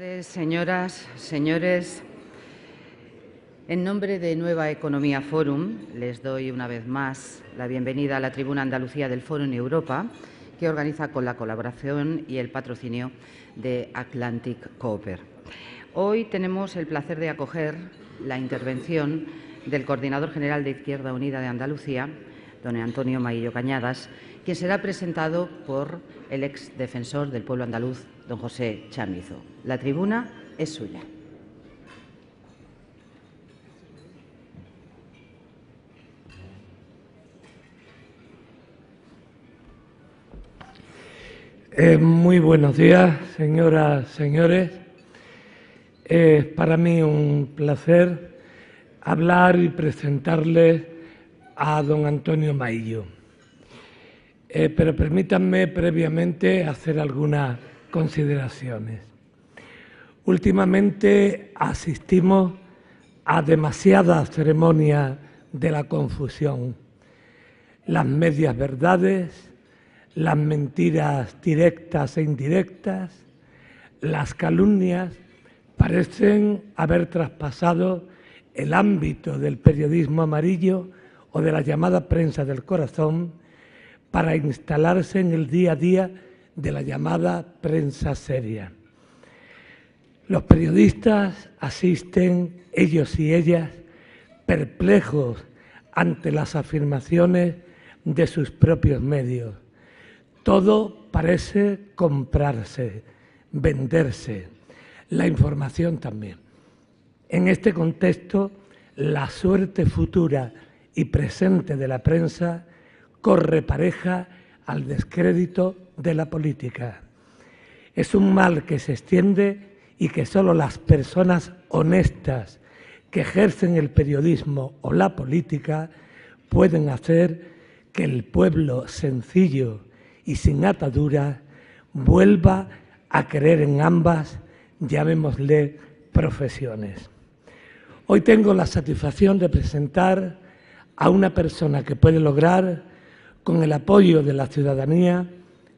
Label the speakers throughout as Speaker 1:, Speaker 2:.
Speaker 1: tardes, señoras, señores. En nombre de Nueva Economía Forum, les doy una vez más la bienvenida a la tribuna Andalucía del Fórum Europa, que organiza con la colaboración y el patrocinio de Atlantic Cooper. Hoy tenemos el placer de acoger la intervención del Coordinador General de Izquierda Unida de Andalucía, don Antonio Maillo Cañadas, quien será presentado por el ex defensor del pueblo andaluz, don José Chamizo. La tribuna es suya.
Speaker 2: Muy buenos días, señoras, señores. Es para mí un placer hablar y presentarles a don Antonio Maillo. Pero permítanme previamente hacer algunas consideraciones. Últimamente asistimos a demasiadas ceremonias de la confusión. Las medias verdades, las mentiras directas e indirectas, las calumnias parecen haber traspasado el ámbito del periodismo amarillo o de la llamada prensa del corazón para instalarse en el día a día de la llamada prensa seria. Los periodistas asisten, ellos y ellas, perplejos ante las afirmaciones de sus propios medios. Todo parece comprarse, venderse, la información también. En este contexto, la suerte futura y presente de la prensa corre pareja al descrédito de la política. Es un mal que se extiende y que solo las personas honestas que ejercen el periodismo o la política pueden hacer que el pueblo sencillo y sin ataduras vuelva a creer en ambas, llamémosle, profesiones. Hoy tengo la satisfacción de presentar a una persona que puede lograr, con el apoyo de la ciudadanía,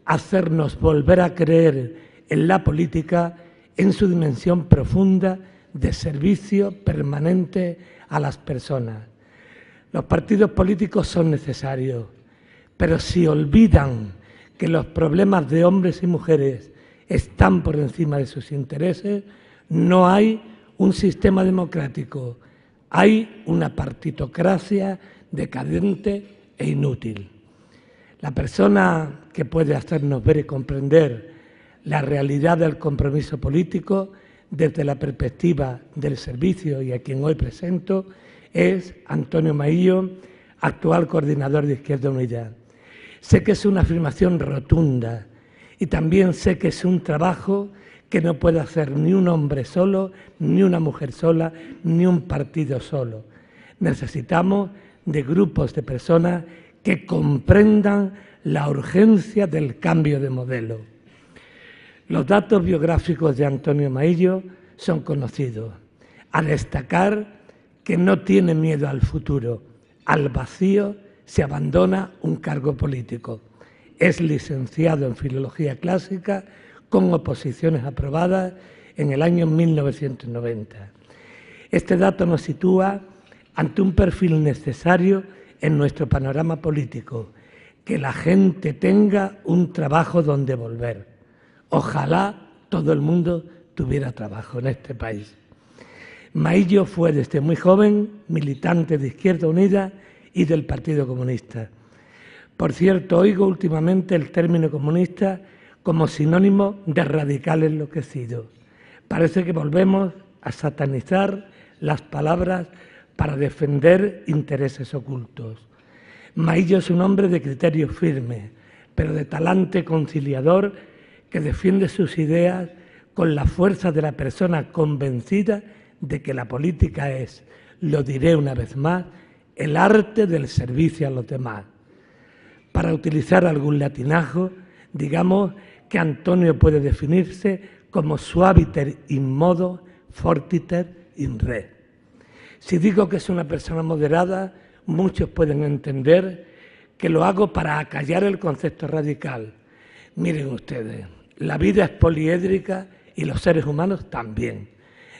Speaker 2: hacernos volver a creer en la política en su dimensión profunda de servicio permanente a las personas. Los partidos políticos son necesarios, pero si olvidan que los problemas de hombres y mujeres están por encima de sus intereses, no hay un sistema democrático, hay una partitocracia decadente e inútil. La persona que puede hacernos ver y comprender la realidad del compromiso político desde la perspectiva del servicio y a quien hoy presento es Antonio Maillo, actual coordinador de Izquierda Unida. Sé que es una afirmación rotunda y también sé que es un trabajo que no puede hacer ni un hombre solo, ni una mujer sola, ni un partido solo. Necesitamos de grupos de personas que comprendan la urgencia del cambio de modelo. Los datos biográficos de Antonio Maillo son conocidos. A destacar que no tiene miedo al futuro, al vacío se abandona un cargo político. Es licenciado en Filología Clásica con oposiciones aprobadas en el año 1990. Este dato nos sitúa ante un perfil necesario en nuestro panorama político, que la gente tenga un trabajo donde volver. Ojalá todo el mundo tuviera trabajo en este país. Maillo fue desde muy joven militante de Izquierda Unida y del Partido Comunista. Por cierto, oigo últimamente el término comunista como sinónimo de radical enloquecido. Parece que volvemos a satanizar las palabras para defender intereses ocultos. Maillo es un hombre de criterio firme, pero de talante conciliador que defiende sus ideas con la fuerza de la persona convencida de que la política es, lo diré una vez más, el arte del servicio a los demás. Para utilizar algún latinajo, digamos que Antonio puede definirse como suaviter in modo, fortiter in re. Si digo que es una persona moderada, muchos pueden entender que lo hago para acallar el concepto radical. Miren ustedes, la vida es poliédrica y los seres humanos también.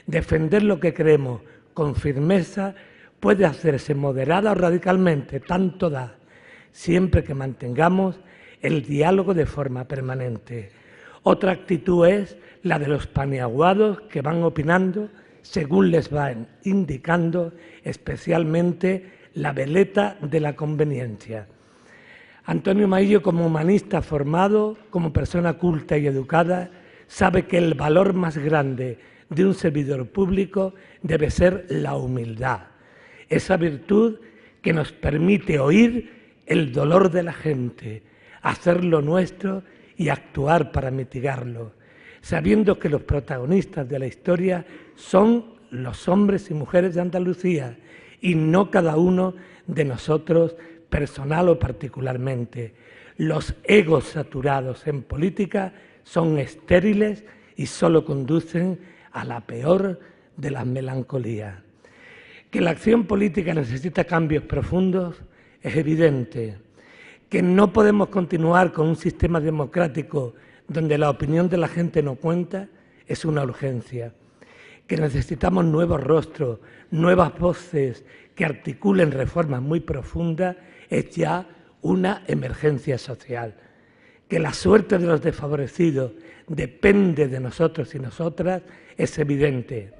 Speaker 2: Defender lo que creemos con firmeza puede hacerse moderada o radicalmente, tanto da, siempre que mantengamos el diálogo de forma permanente. Otra actitud es la de los paniaguados que van opinando según les van indicando, especialmente la veleta de la conveniencia. Antonio Maillo, como humanista formado, como persona culta y educada, sabe que el valor más grande de un servidor público debe ser la humildad, esa virtud que nos permite oír el dolor de la gente, hacerlo nuestro y actuar para mitigarlo, sabiendo que los protagonistas de la historia son los hombres y mujeres de Andalucía y no cada uno de nosotros personal o particularmente. Los egos saturados en política son estériles y solo conducen a la peor de las melancolías. Que la acción política necesita cambios profundos es evidente. Que no podemos continuar con un sistema democrático donde la opinión de la gente no cuenta es una urgencia. Que necesitamos nuevos rostros, nuevas voces que articulen reformas muy profundas es ya una emergencia social. Que la suerte de los desfavorecidos depende de nosotros y nosotras es evidente,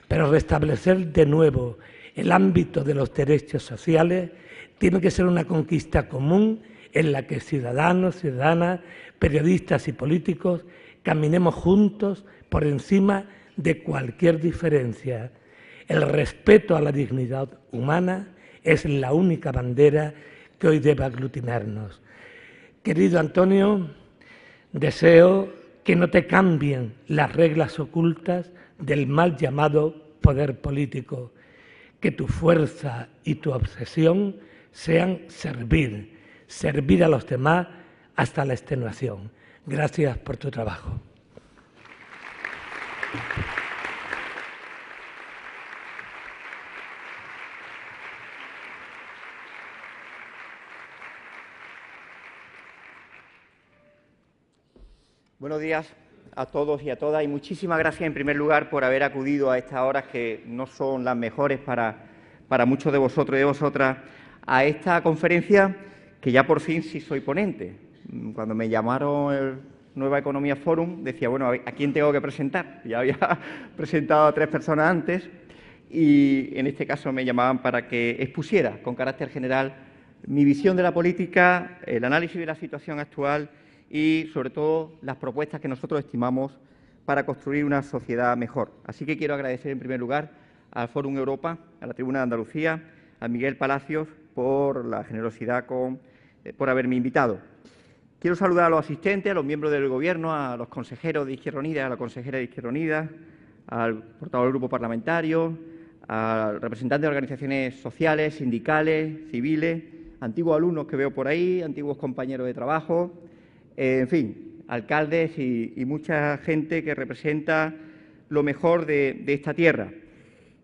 Speaker 2: pero restablecer de nuevo el ámbito de los derechos sociales tiene que ser una conquista común en la que ciudadanos, ciudadanas, periodistas y políticos caminemos juntos por encima de cualquier diferencia. El respeto a la dignidad humana es la única bandera que hoy debe aglutinarnos. Querido Antonio, deseo que no te cambien las reglas ocultas del mal llamado poder político, que tu fuerza y tu obsesión sean servir a los demás hasta la extenuación. Gracias por tu trabajo.
Speaker 3: Buenos días a todos y a todas y muchísimas gracias en primer lugar por haber acudido a estas horas que no son las mejores para muchos de vosotros y de vosotras a esta conferencia que ya por fin sí soy ponente. Cuando me llamaron el Nueva Economía Forum decía, bueno, ¿a quién tengo que presentar? Ya había presentado a 3 personas antes y en este caso me llamaban para que expusiera con carácter general mi visión de la política, el análisis de la situación actual y, sobre todo, las propuestas que nosotros estimamos para construir una sociedad mejor. Así que quiero agradecer, en primer lugar, al Fórum Europa, a la Tribuna de Andalucía, a Miguel Palacios, por la generosidad por haberme invitado. Quiero saludar a los asistentes, a los miembros del Gobierno, a los consejeros de Izquierda Unida, a la consejera de Izquierda Unida, al portavoz del grupo parlamentario, al representante de organizaciones sociales, sindicales, civiles, antiguos alumnos que veo por ahí, antiguos compañeros de trabajo, en fin, alcaldes y mucha gente que representa lo mejor de esta tierra.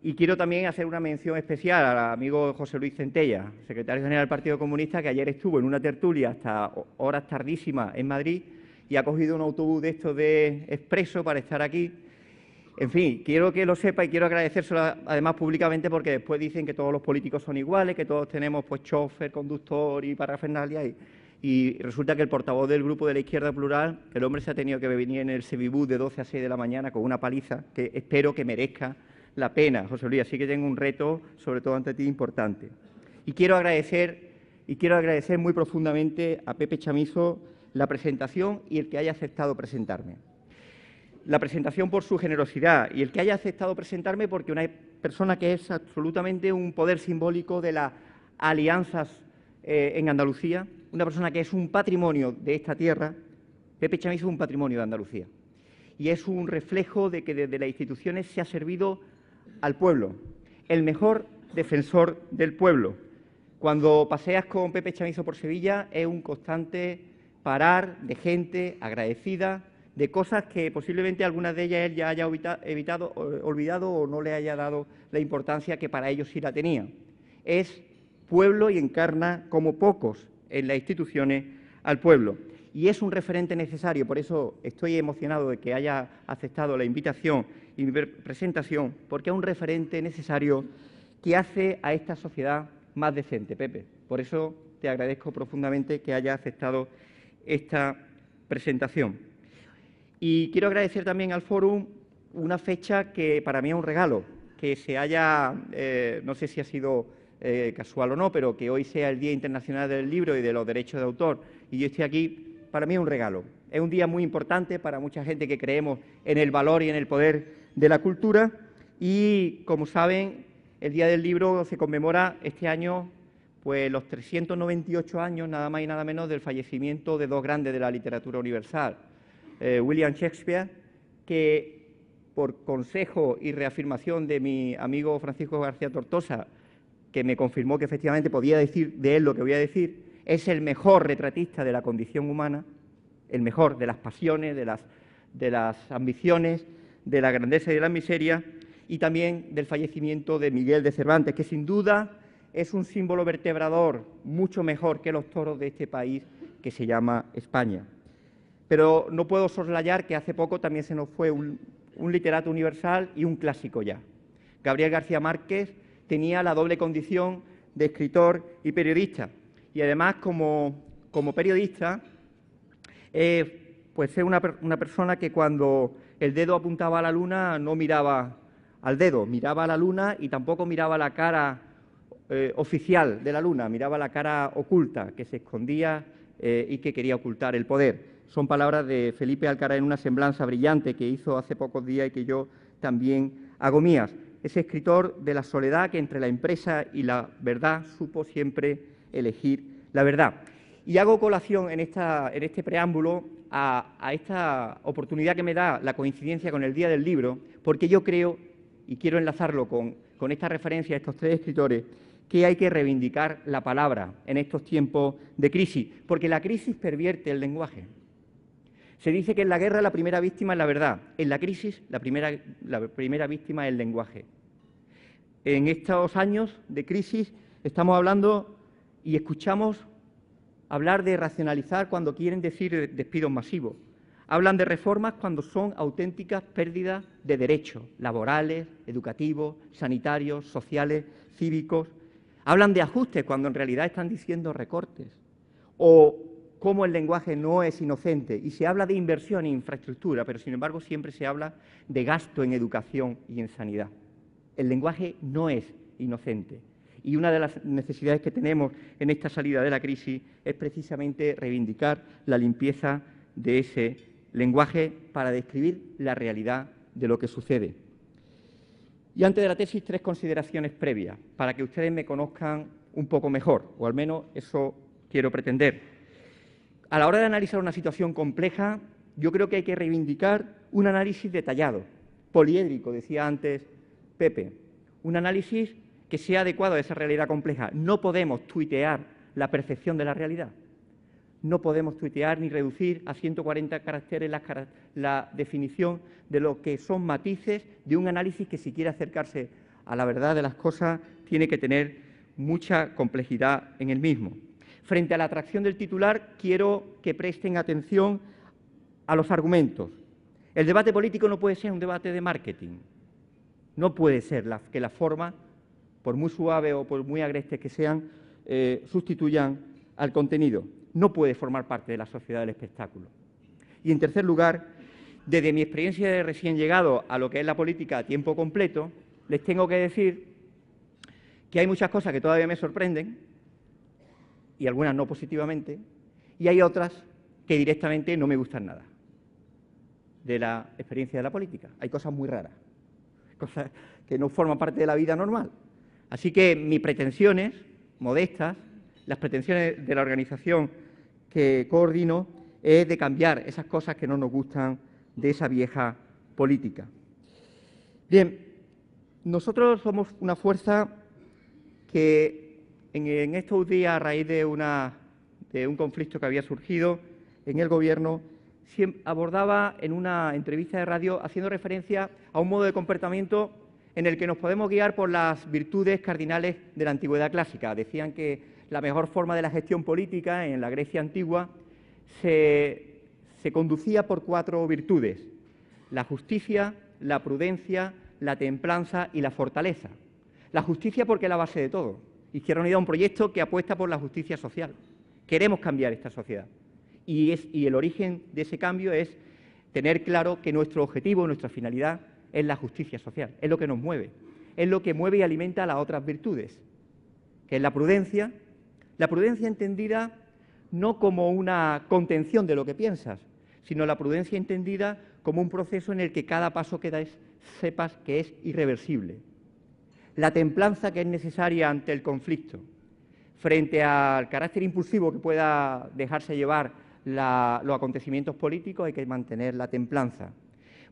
Speaker 3: Y quiero también hacer una mención especial al amigo José Luis Centella, secretario general del Partido Comunista, que ayer estuvo en una tertulia hasta horas tardísimas en Madrid y ha cogido un autobús de estos de expreso para estar aquí. En fin, quiero que lo sepa y quiero agradecérselo además públicamente porque después dicen que todos los políticos son iguales, que todos tenemos pues chofer, conductor y parafernalia y resulta que el portavoz del Grupo de la Izquierda Plural, el hombre se ha tenido que venir en el semibús de 12 a 6 de la mañana con una paliza que espero que merezca la pena, José Luis. Así que tengo un reto, sobre todo ante ti, importante. Y quiero agradecer muy profundamente a Pepe Chamizo la presentación y el que haya aceptado presentarme. La presentación por su generosidad y el que haya aceptado presentarme porque una persona que es absolutamente un poder simbólico de las alianzas en Andalucía, una persona que es un patrimonio de esta tierra. Pepe Chamizo es un patrimonio de Andalucía y es un reflejo de que desde las instituciones se ha servido al pueblo, el mejor defensor del pueblo. Cuando paseas con Pepe Chamizo por Sevilla es un constante parar de gente agradecida de cosas que posiblemente algunas de ellas él ya haya olvidado o no le haya dado la importancia que para ellos sí la tenía. Es pueblo y encarna como pocos en las instituciones al pueblo. y es un referente necesario. Por eso estoy emocionado de que haya aceptado la invitación y mi presentación, porque es un referente necesario que hace a esta sociedad más decente, Pepe. Por eso te agradezco profundamente que haya aceptado esta presentación. Y quiero agradecer también al Fórum una fecha que para mí es un regalo, que se haya, no sé si ha sido casual o no, pero que hoy sea el Día Internacional del Libro y de los Derechos de Autor y yo estoy aquí, para mí es un regalo. Es un día muy importante para mucha gente que creemos en el valor y en el poder de la cultura y, como saben, el Día del Libro se conmemora este año pues los 398 años, nada más y nada menos, del fallecimiento de dos grandes de la literatura universal. William Shakespeare, que por consejo y reafirmación de mi amigo Francisco García Tortosa, que me confirmó que efectivamente podía decir de él lo que voy a decir, es el mejor retratista de la condición humana, el mejor de las pasiones, de las ambiciones, de la grandeza y de la miseria, y también del fallecimiento de Miguel de Cervantes, que sin duda es un símbolo vertebrador mucho mejor que los toros de este país que se llama España. Pero no puedo soslayar que hace poco también se nos fue un literato universal y un clásico ya. Gabriel García Márquez tenía la doble condición de escritor y periodista. Y además, como periodista, pues es una persona que cuando el dedo apuntaba a la luna no miraba al dedo, miraba a la luna y tampoco miraba la cara oficial de la luna, miraba la cara oculta, que se escondía y que quería ocultar el poder. Son palabras de Felipe Alcaraz en una semblanza brillante que hizo hace pocos días y que yo también hago mías. Ese escritor de la soledad que entre la empresa y la verdad supo siempre elegir la verdad. Y hago colación en este preámbulo a esta oportunidad que me da la coincidencia con el Día del Libro, porque yo creo, y quiero enlazarlo con esta referencia a estos tres escritores, que hay que reivindicar la palabra en estos tiempos de crisis, porque la crisis pervierte el lenguaje. Se dice que en la guerra la primera víctima es la verdad, en la crisis la primera víctima es el lenguaje. En estos años de crisis estamos hablando y escuchamos hablar de racionalizar cuando quieren decir despidos masivos. Hablan de reformas cuando son auténticas pérdidas de derechos laborales, educativos, sanitarios, sociales, cívicos. Hablan de ajustes cuando en realidad están diciendo recortes. O cómo el lenguaje no es inocente y se habla de inversión en infraestructura, pero sin embargo siempre se habla de gasto en educación y en sanidad. El lenguaje no es inocente y una de las necesidades que tenemos en esta salida de la crisis es precisamente reivindicar la limpieza de ese lenguaje para describir la realidad de lo que sucede. Y antes de la tesis, tres consideraciones previas para que ustedes me conozcan un poco mejor, o al menos eso quiero pretender. A la hora de analizar una situación compleja, yo creo que hay que reivindicar un análisis detallado, poliédrico, decía antes Pepe, un análisis que sea adecuado a esa realidad compleja. No podemos tuitear la percepción de la realidad. No podemos tuitear ni reducir a 140 caracteres la definición de lo que son matices de un análisis que, si quiere acercarse a la verdad de las cosas, tiene que tener mucha complejidad en el mismo. Frente a la atracción del titular, quiero que presten atención a los argumentos. El debate político no puede ser un debate de marketing. No puede ser que las formas, por muy suaves o por muy agrestes que sean, sustituyan al contenido. No puede formar parte de la sociedad del espectáculo. Y, en tercer lugar, desde mi experiencia de recién llegado a lo que es la política a tiempo completo, les tengo que decir que hay muchas cosas que todavía me sorprenden, y algunas no positivamente, y hay otras que directamente no me gustan nada de la experiencia de la política. Hay cosas muy raras, cosas que no forman parte de la vida normal. Así que mis pretensiones modestas, las pretensiones de la organización que coordino, es de cambiar esas cosas que no nos gustan de esa vieja política. Bien, nosotros somos una fuerza que en estos días, a raíz de un conflicto que había surgido en el Gobierno, abordaba en una entrevista de radio haciendo referencia a un modo de comportamiento en el que nos podemos guiar por las virtudes cardinales de la antigüedad clásica. Decían que la mejor forma de la gestión política en la Grecia antigua se conducía por 4 virtudes: la justicia, la prudencia, la templanza y la fortaleza. La justicia porque es la base de todo. Izquierda Unida es un proyecto que apuesta por la justicia social. Queremos cambiar esta sociedad y el origen de ese cambio es tener claro que nuestro objetivo, nuestra finalidad es la justicia social, es lo que nos mueve, es lo que mueve y alimenta las otras virtudes, que es la prudencia entendida no como una contención de lo que piensas, sino la prudencia entendida como un proceso en el que cada paso que das sepas que es irreversible. La templanza que es necesaria ante el conflicto, frente al carácter impulsivo que pueda dejarse llevar los acontecimientos políticos, hay que mantener la templanza,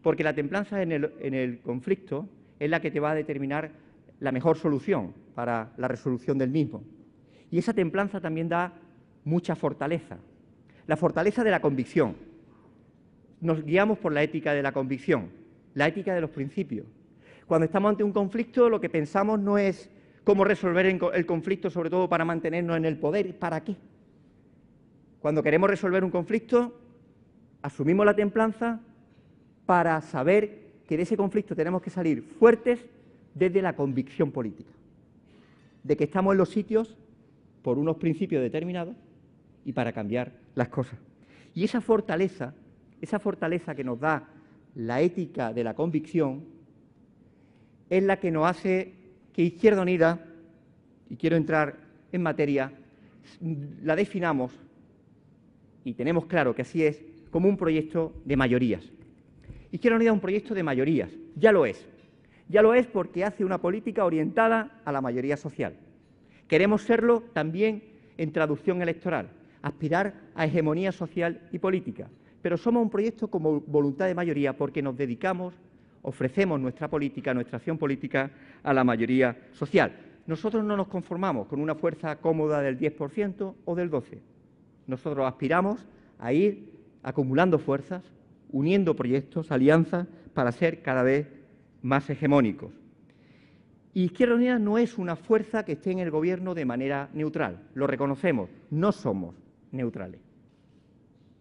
Speaker 3: porque la templanza en el conflicto es la que te va a determinar la mejor solución para la resolución del mismo. Y esa templanza también da mucha fortaleza, la fortaleza de la convicción. Nos guiamos por la ética de la convicción, la ética de los principios. Cuando estamos ante un conflicto, lo que pensamos no es cómo resolver el conflicto, sobre todo para mantenernos en el poder. ¿Para qué? Cuando queremos resolver un conflicto, asumimos la templanza para saber que de ese conflicto tenemos que salir fuertes desde la convicción política, de que estamos en los sitios por unos principios determinados y para cambiar las cosas. Y esa fortaleza que nos da la ética de la convicción, es la que nos hace que Izquierda Unida, y quiero entrar en materia, la definamos, y tenemos claro que así es, como un proyecto de mayorías. Izquierda Unida es un proyecto de mayorías, ya lo es. Ya lo es porque hace una política orientada a la mayoría social. Queremos serlo también en traducción electoral, aspirar a hegemonía social y política. Pero somos un proyecto como voluntad de mayoría porque nos dedicamos, ofrecemos nuestra política, nuestra acción política a la mayoría social. Nosotros no nos conformamos con una fuerza cómoda del 10% o del 12%. Nosotros aspiramos a ir acumulando fuerzas, uniendo proyectos, alianzas, para ser cada vez más hegemónicos. Y Izquierda Unida no es una fuerza que esté en el Gobierno de manera neutral, lo reconocemos, no somos neutrales.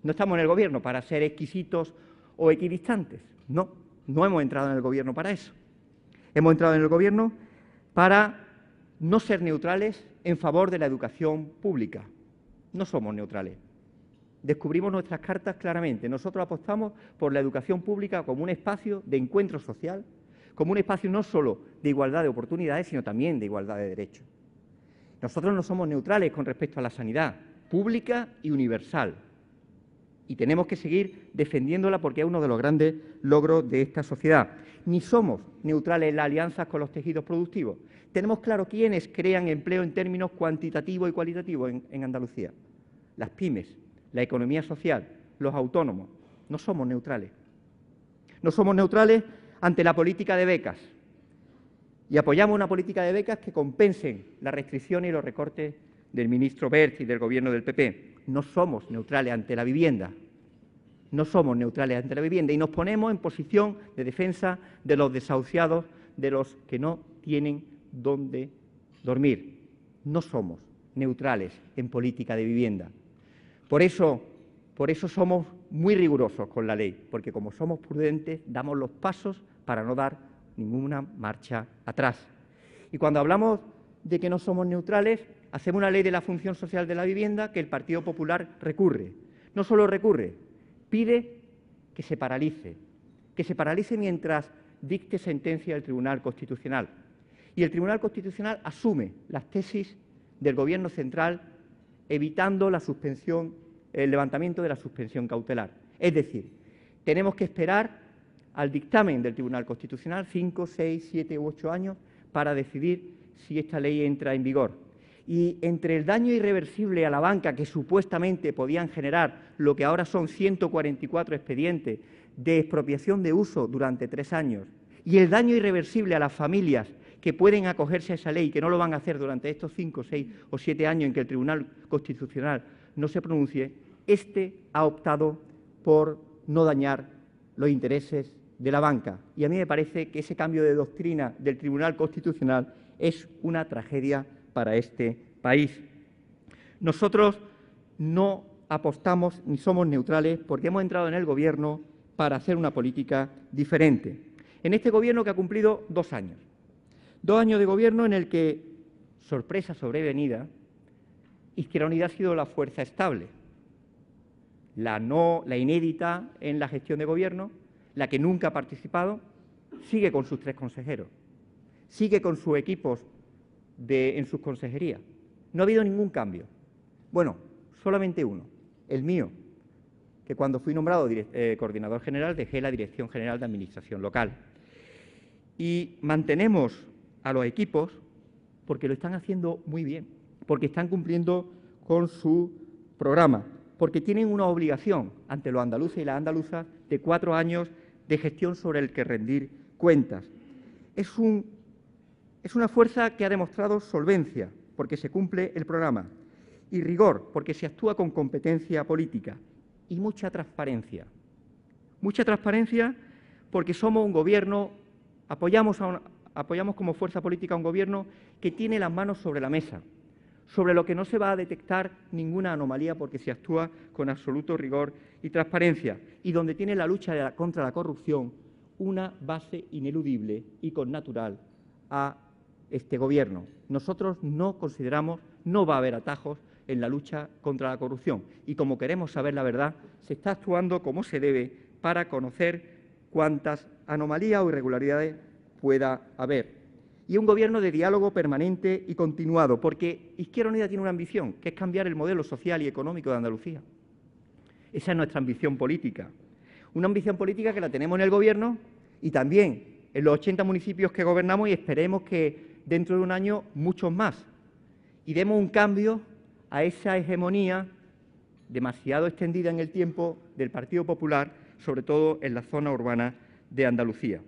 Speaker 3: No estamos en el Gobierno para ser exquisitos o equidistantes, no hemos entrado en el Gobierno para eso. Hemos entrado en el Gobierno para no ser neutrales en favor de la educación pública. No somos neutrales. Descubrimos nuestras cartas claramente. Nosotros apostamos por la educación pública como un espacio de encuentro social, como un espacio no solo de igualdad de oportunidades, sino también de igualdad de derechos. Nosotros no somos neutrales con respecto a la sanidad pública y universal. Y tenemos que seguir defendiéndola porque es uno de los grandes logros de esta sociedad. Ni somos neutrales en las alianzas con los tejidos productivos. Tenemos claro quiénes crean empleo en términos cuantitativos y cualitativos en Andalucía. Las pymes, la economía social, los autónomos. No somos neutrales. No somos neutrales ante la política de becas. Y apoyamos una política de becas que compensen las restricciones y los recortes del ministro Wert y del Gobierno del PP. No somos neutrales ante la vivienda. No somos neutrales ante la vivienda y nos ponemos en posición de defensa de los desahuciados, de los que no tienen dónde dormir. No somos neutrales en política de vivienda. Por eso somos muy rigurosos con la ley, porque como somos prudentes, damos los pasos para no dar ninguna marcha atrás. Y cuando hablamos de que no somos neutrales, hacemos una ley de la función social de la vivienda que el Partido Popular recurre. No solo recurre, pide que se paralice mientras dicte sentencia del Tribunal Constitucional. Y el Tribunal Constitucional asume las tesis del Gobierno central evitando la suspensión, el levantamiento de la suspensión cautelar. Es decir, tenemos que esperar al dictamen del Tribunal Constitucional 5, 6, 7 u 8 años para decidir si esta ley entra en vigor. Y entre el daño irreversible a la banca que supuestamente podían generar lo que ahora son 144 expedientes de expropiación de uso durante 3 años y el daño irreversible a las familias que pueden acogerse a esa ley y que no lo van a hacer durante estos 5, 6 o 7 años en que el Tribunal Constitucional no se pronuncie, ha optado por no dañar los intereses de la banca. Y a mí me parece que ese cambio de doctrina del Tribunal Constitucional es una tragedia para este país. Nosotros no apostamos ni somos neutrales porque hemos entrado en el Gobierno para hacer una política diferente. En este Gobierno que ha cumplido 2 años. 2 años de Gobierno en el que, sorpresa sobrevenida, Izquierda Unida ha sido la fuerza estable, la inédita en la gestión de Gobierno, la que nunca ha participado, sigue con sus 3 consejeros, sigue con sus equipos en sus consejerías. No ha habido ningún cambio. Bueno, solamente uno, el mío, que cuando fui nombrado coordinador general dejé la Dirección General de Administración Local. Y mantenemos a los equipos porque lo están haciendo muy bien, porque están cumpliendo con su programa, porque tienen una obligación ante los andaluces y las andaluzas de 4 años de gestión sobre el que rendir cuentas. Es una fuerza que ha demostrado solvencia, porque se cumple el programa, y rigor, porque se actúa con competencia política, y mucha transparencia. Mucha transparencia porque somos un Gobierno, apoyamos como fuerza política a un Gobierno que tiene las manos sobre la mesa, sobre lo que no se va a detectar ninguna anomalía porque se actúa con absoluto rigor y transparencia, y donde tiene la lucha contra la corrupción una base ineludible y connatural a este Gobierno. Nosotros no consideramos, no va a haber atajos en la lucha contra la corrupción, y como queremos saber la verdad, se está actuando como se debe para conocer cuántas anomalías o irregularidades pueda haber. Y un Gobierno de diálogo permanente y continuado, porque Izquierda Unida tiene una ambición, que es cambiar el modelo social y económico de Andalucía. Esa es nuestra ambición política. Una ambición política que la tenemos en el Gobierno y también en los 80 municipios que gobernamos, y esperemos que dentro de un año muchos más. Y demos un cambio a esa hegemonía demasiado extendida en el tiempo del Partido Popular, sobre todo en la zona urbana de Andalucía.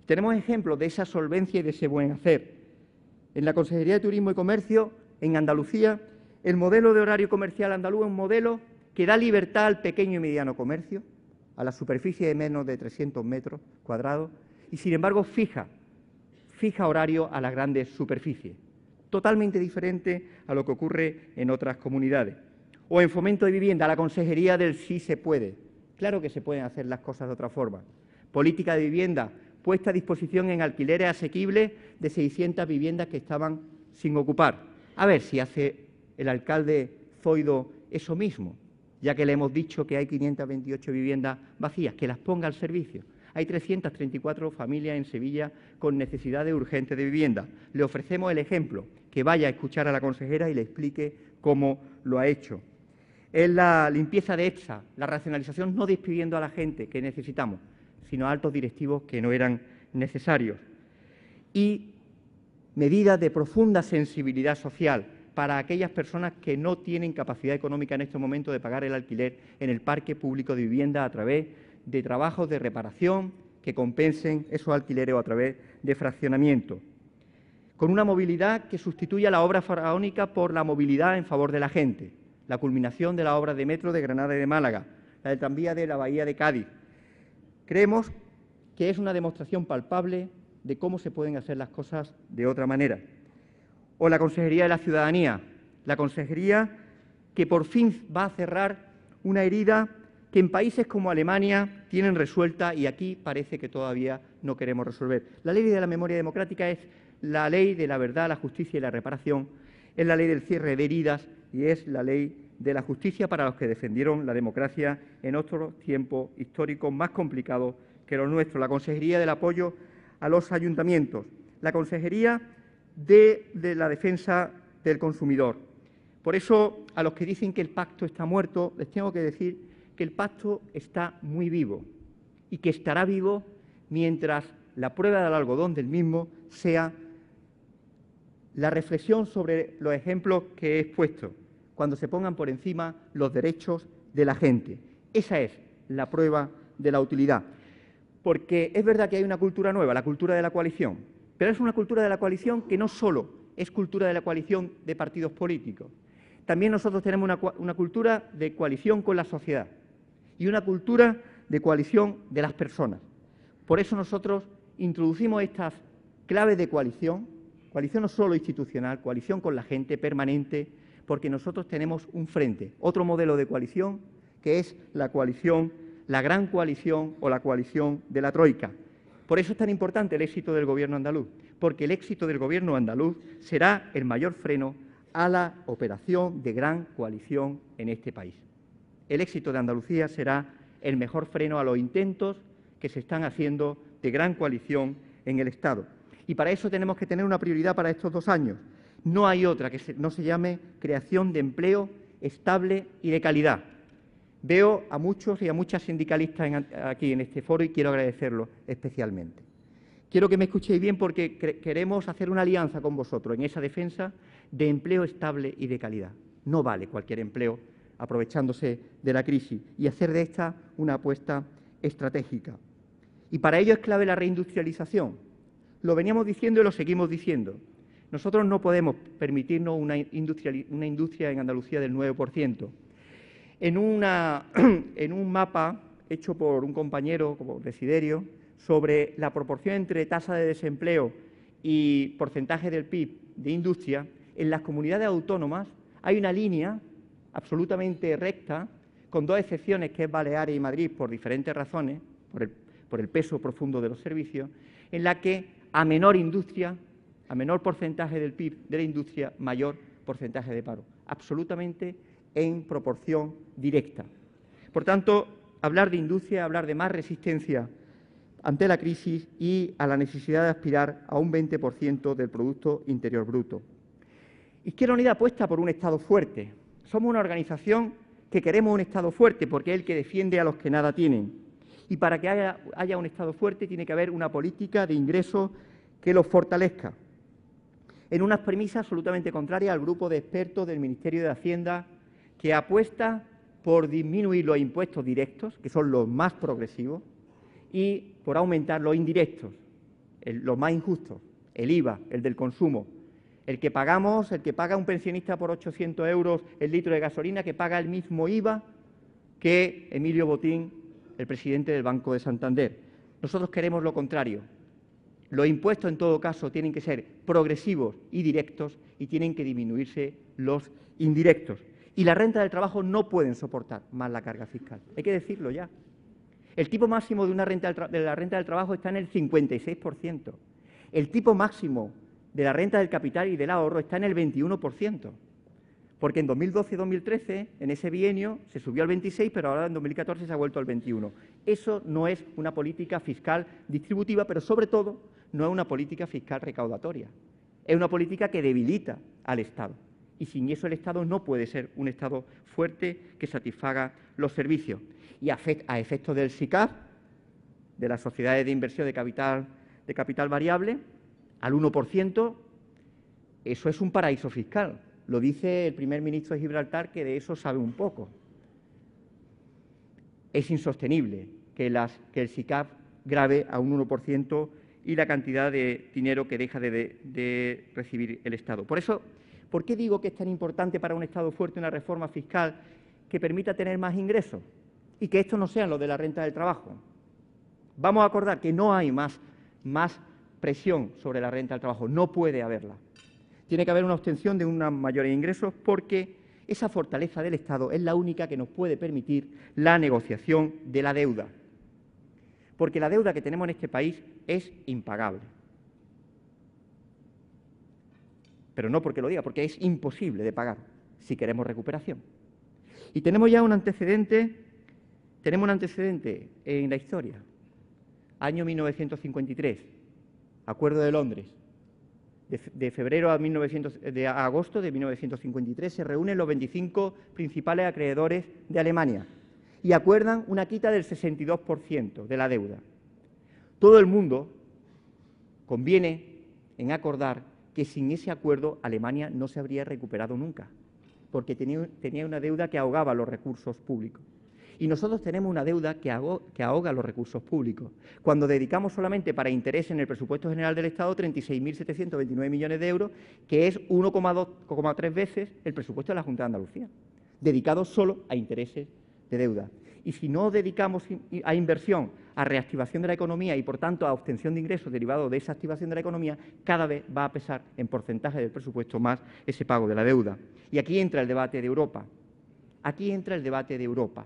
Speaker 3: Tenemos ejemplos de esa solvencia y de ese buen hacer. En la Consejería de Turismo y Comercio, en Andalucía, el modelo de horario comercial andaluz es un modelo que da libertad al pequeño y mediano comercio, a la superficie de menos de 300 metros cuadrados, y sin embargo fija horario a las grandes superficies, totalmente diferente a lo que ocurre en otras comunidades. O en fomento de vivienda, la Consejería del sí se puede. Claro que se pueden hacer las cosas de otra forma. Política de vivienda, puesta a disposición en alquileres asequibles de 600 viviendas que estaban sin ocupar. A ver si hace el alcalde Zoido eso mismo, ya que le hemos dicho que hay 528 viviendas vacías, que las ponga al servicio. Hay 334 familias en Sevilla con necesidades urgentes de vivienda. Le ofrecemos el ejemplo, que vaya a escuchar a la consejera y le explique cómo lo ha hecho. Es la limpieza de EPSA, la racionalización, no despidiendo a la gente que necesitamos, sino a altos directivos que no eran necesarios. Y medidas de profunda sensibilidad social para aquellas personas que no tienen capacidad económica en este momento de pagar el alquiler en el parque público de vivienda a través de trabajos de reparación que compensen esos alquileres o a través de fraccionamiento. Con una movilidad que sustituya la obra faraónica por la movilidad en favor de la gente. La culminación de la obra de metro de Granada y de Málaga, la del tranvía de la Bahía de Cádiz. Creemos que es una demostración palpable de cómo se pueden hacer las cosas de otra manera. O la Consejería de la Ciudadanía, la consejería que por fin va a cerrar una herida que en países como Alemania tienen resuelta y aquí parece que todavía no queremos resolver. La ley de la memoria democrática es la ley de la verdad, la justicia y la reparación, es la ley del cierre de heridas y es la ley de la justicia para los que defendieron la democracia en otros tiempos históricos más complicados que los nuestros. La Consejería del Apoyo a los Ayuntamientos, la Consejería de la Defensa del Consumidor. Por eso, a los que dicen que el pacto está muerto, les tengo que decir que el pacto está muy vivo y que estará vivo mientras la prueba del algodón del mismo sea la reflexión sobre los ejemplos que he expuesto, cuando se pongan por encima los derechos de la gente. Esa es la prueba de la utilidad. Porque es verdad que hay una cultura nueva, la cultura de la coalición, pero es una cultura de la coalición que no solo es cultura de la coalición de partidos políticos. También nosotros tenemos una cultura de coalición con la sociedad y una cultura de coalición de las personas. Por eso nosotros introducimos estas claves de coalición no solo institucional, coalición con la gente permanente, porque nosotros tenemos un frente, otro modelo de coalición, que es la coalición, la gran coalición o la coalición de la Troika. Por eso es tan importante el éxito del Gobierno andaluz, porque el éxito del Gobierno andaluz será el mayor freno a la operación de gran coalición en este país. El éxito de Andalucía será el mejor freno a los intentos que se están haciendo de gran coalición en el Estado. Y para eso tenemos que tener una prioridad para estos 2 años. No hay otra que no se llame creación de empleo estable y de calidad. Veo a muchos y a muchas sindicalistas aquí en este foro y quiero agradecerlo especialmente. Quiero que me escuchéis bien porque queremos hacer una alianza con vosotros en esa defensa de empleo estable y de calidad. No vale cualquier empleo aprovechándose de la crisis y hacer de esta una apuesta estratégica. Y para ello es clave la reindustrialización. Lo veníamos diciendo y lo seguimos diciendo. Nosotros no podemos permitirnos una industria en Andalucía del 9%. En un mapa hecho por un compañero como Desiderio sobre la proporción entre tasa de desempleo y porcentaje del PIB de industria, en las comunidades autónomas hay una línea absolutamente recta, con 2 excepciones, que es Baleares y Madrid, por diferentes razones, por el peso profundo de los servicios, en la que a menor industria, a menor porcentaje del PIB de la industria, mayor porcentaje de paro, absolutamente en proporción directa. Por tanto, hablar de industria, hablar de más resistencia ante la crisis y a la necesidad de aspirar a un 20% del Producto Interior Bruto. Izquierda Unida apuesta por un Estado fuerte. Somos una organización que queremos un Estado fuerte porque es el que defiende a los que nada tienen. Y para que haya un Estado fuerte tiene que haber una política de ingresos que los fortalezca. En unas premisas absolutamente contrarias al grupo de expertos del Ministerio de Hacienda, que apuesta por disminuir los impuestos directos, que son los más progresivos, y por aumentar los indirectos, los más injustos, el IVA, el del consumo, el que paga un pensionista por 800 euros el litro de gasolina, que paga el mismo IVA que Emilio Botín, el presidente del Banco de Santander. Nosotros queremos lo contrario. Los impuestos, en todo caso, tienen que ser progresivos y directos y tienen que disminuirse los indirectos. Y la renta del trabajo no pueden soportar más la carga fiscal. Hay que decirlo ya. El tipo máximo de la renta del trabajo está en el 56%. El tipo máximo de la renta del capital y del ahorro está en el 21%. Porque en 2012-2013, en ese bienio, se subió al 26%, pero ahora en 2014 se ha vuelto al 21%. Eso no es una política fiscal distributiva, pero sobre todo no es una política fiscal recaudatoria. Es una política que debilita al Estado. Y sin eso el Estado no puede ser un Estado fuerte que satisfaga los servicios. Y a efectos del SICAV, de las sociedades de inversión de capital variable, al 1%, eso es un paraíso fiscal. Lo dice el primer ministro de Gibraltar, que de eso sabe un poco. Es insostenible que el SICAV grave a un 1% y la cantidad de dinero que deja de recibir el Estado. Por eso, ¿por qué digo que es tan importante para un Estado fuerte una reforma fiscal que permita tener más ingresos y que estos no sean los de la renta del trabajo? Vamos a acordar que no hay más presión sobre la renta del trabajo, no puede haberla. Tiene que haber una obtención de unos mayores ingresos porque esa fortaleza del Estado es la única que nos puede permitir la negociación de la deuda. Porque la deuda que tenemos en este país es impagable. Pero no porque lo diga, porque es imposible de pagar si queremos recuperación. Y tenemos ya un antecedente en la historia. Año 1953, Acuerdo de Londres. De agosto de 1953 se reúnen los 25 principales acreedores de Alemania y acuerdan una quita del 62% de la deuda. Todo el mundo conviene en acordar que sin ese acuerdo Alemania no se habría recuperado nunca, porque tenía una deuda que ahogaba los recursos públicos. Y nosotros tenemos una deuda que ahoga los recursos públicos. Cuando dedicamos solamente para interés en el presupuesto general del Estado 36.729 millones de euros, que es 1,3 veces el presupuesto de la Junta de Andalucía, dedicado solo a intereses de deuda. Y si no dedicamos a inversión, a reactivación de la economía y, por tanto, a obtención de ingresos derivados de esa activación de la economía, cada vez va a pesar en porcentaje del presupuesto más ese pago de la deuda. Y aquí entra el debate de Europa. Aquí entra el debate de Europa.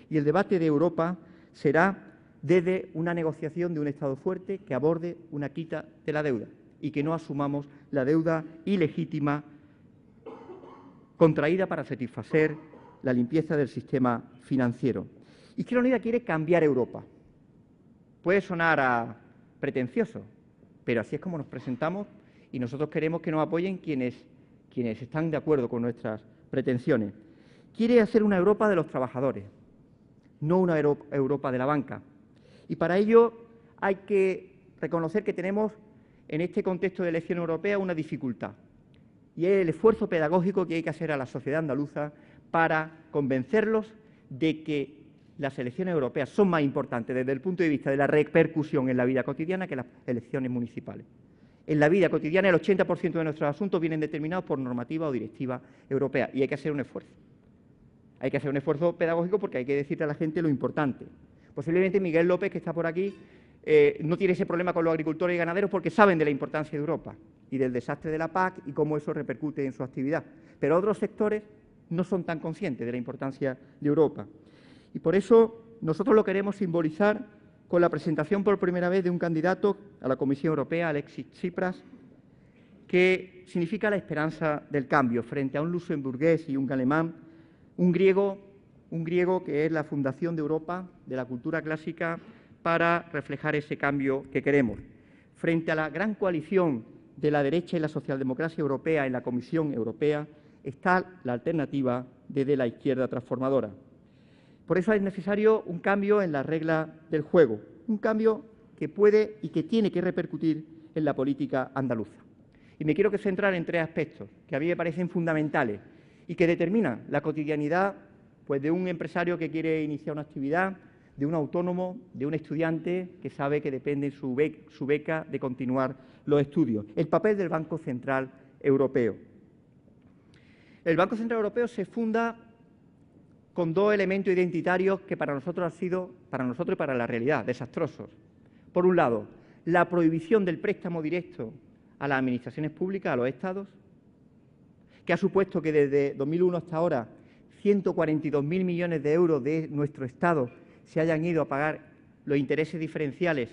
Speaker 3: Y el debate de Europa será desde una negociación de un Estado fuerte que aborde una quita de la deuda y que no asumamos la deuda ilegítima contraída para satisfacer la limpieza del sistema financiero. Izquierda Unida quiere cambiar Europa. Puede sonar a pretencioso, pero así es como nos presentamos y nosotros queremos que nos apoyen quienes están de acuerdo con nuestras pretensiones. Quiere hacer una Europa de los trabajadores, no una Europa de la banca. Y para ello hay que reconocer que tenemos en este contexto de elección europea una dificultad, y es el esfuerzo pedagógico que hay que hacer a la sociedad andaluza para convencerlos de que las elecciones europeas son más importantes desde el punto de vista de la repercusión en la vida cotidiana que las elecciones municipales. En la vida cotidiana el 80% de nuestros asuntos vienen determinados por normativa o directiva europea y hay que hacer un esfuerzo. Hay que hacer un esfuerzo pedagógico porque hay que decirle a la gente lo importante. Posiblemente Miguel López, que está por aquí, no tiene ese problema con los agricultores y ganaderos porque saben de la importancia de Europa y del desastre de la PAC y cómo eso repercute en su actividad. Pero otros sectores no son tan conscientes de la importancia de Europa. Y por eso nosotros lo queremos simbolizar con la presentación por primera vez de un candidato a la Comisión Europea, Alexis Tsipras, que significa la esperanza del cambio frente a un luxemburgués y un alemán, un griego que es la fundación de Europa, de la cultura clásica, para reflejar ese cambio que queremos. Frente a la gran coalición de la derecha y la socialdemocracia europea en la Comisión Europea, está la alternativa de la izquierda transformadora. Por eso es necesario un cambio en las reglas del juego, un cambio que puede y que tiene que repercutir en la política andaluza. Y me quiero centrar en tres aspectos que a mí me parecen fundamentales y que determinan la cotidianidad pues, de un empresario que quiere iniciar una actividad, de un autónomo, de un estudiante que sabe que depende su beca de continuar los estudios. El papel del Banco Central Europeo. El Banco Central Europeo se funda con dos elementos identitarios que para nosotros han sido, para nosotros y para la realidad, desastrosos. Por un lado, la prohibición del préstamo directo a las administraciones públicas, a los Estados, que ha supuesto que desde 2001 hasta ahora 142.000 millones de euros de nuestro Estado se hayan ido a pagar los intereses diferenciales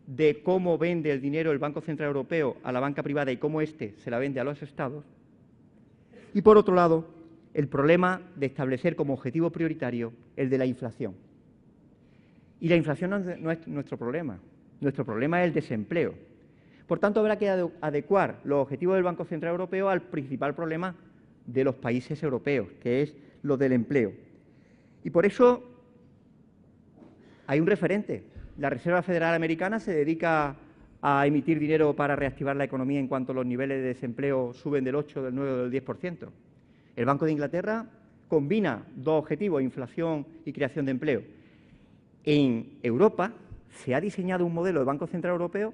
Speaker 3: de cómo vende el dinero el Banco Central Europeo a la banca privada y cómo éste se la vende a los Estados. Y, por otro lado, el problema de establecer como objetivo prioritario el de la inflación. Y la inflación no es nuestro problema es el desempleo. Por tanto, habrá que adecuar los objetivos del Banco Central Europeo al principal problema de los países europeos, que es lo del empleo. Y por eso hay un referente. La Reserva Federal Americana se dedica a emitir dinero para reactivar la economía en cuanto los niveles de desempleo suben del 8, del 9 o del 10%. El Banco de Inglaterra combina dos objetivos, inflación y creación de empleo. En Europa se ha diseñado un modelo de Banco Central Europeo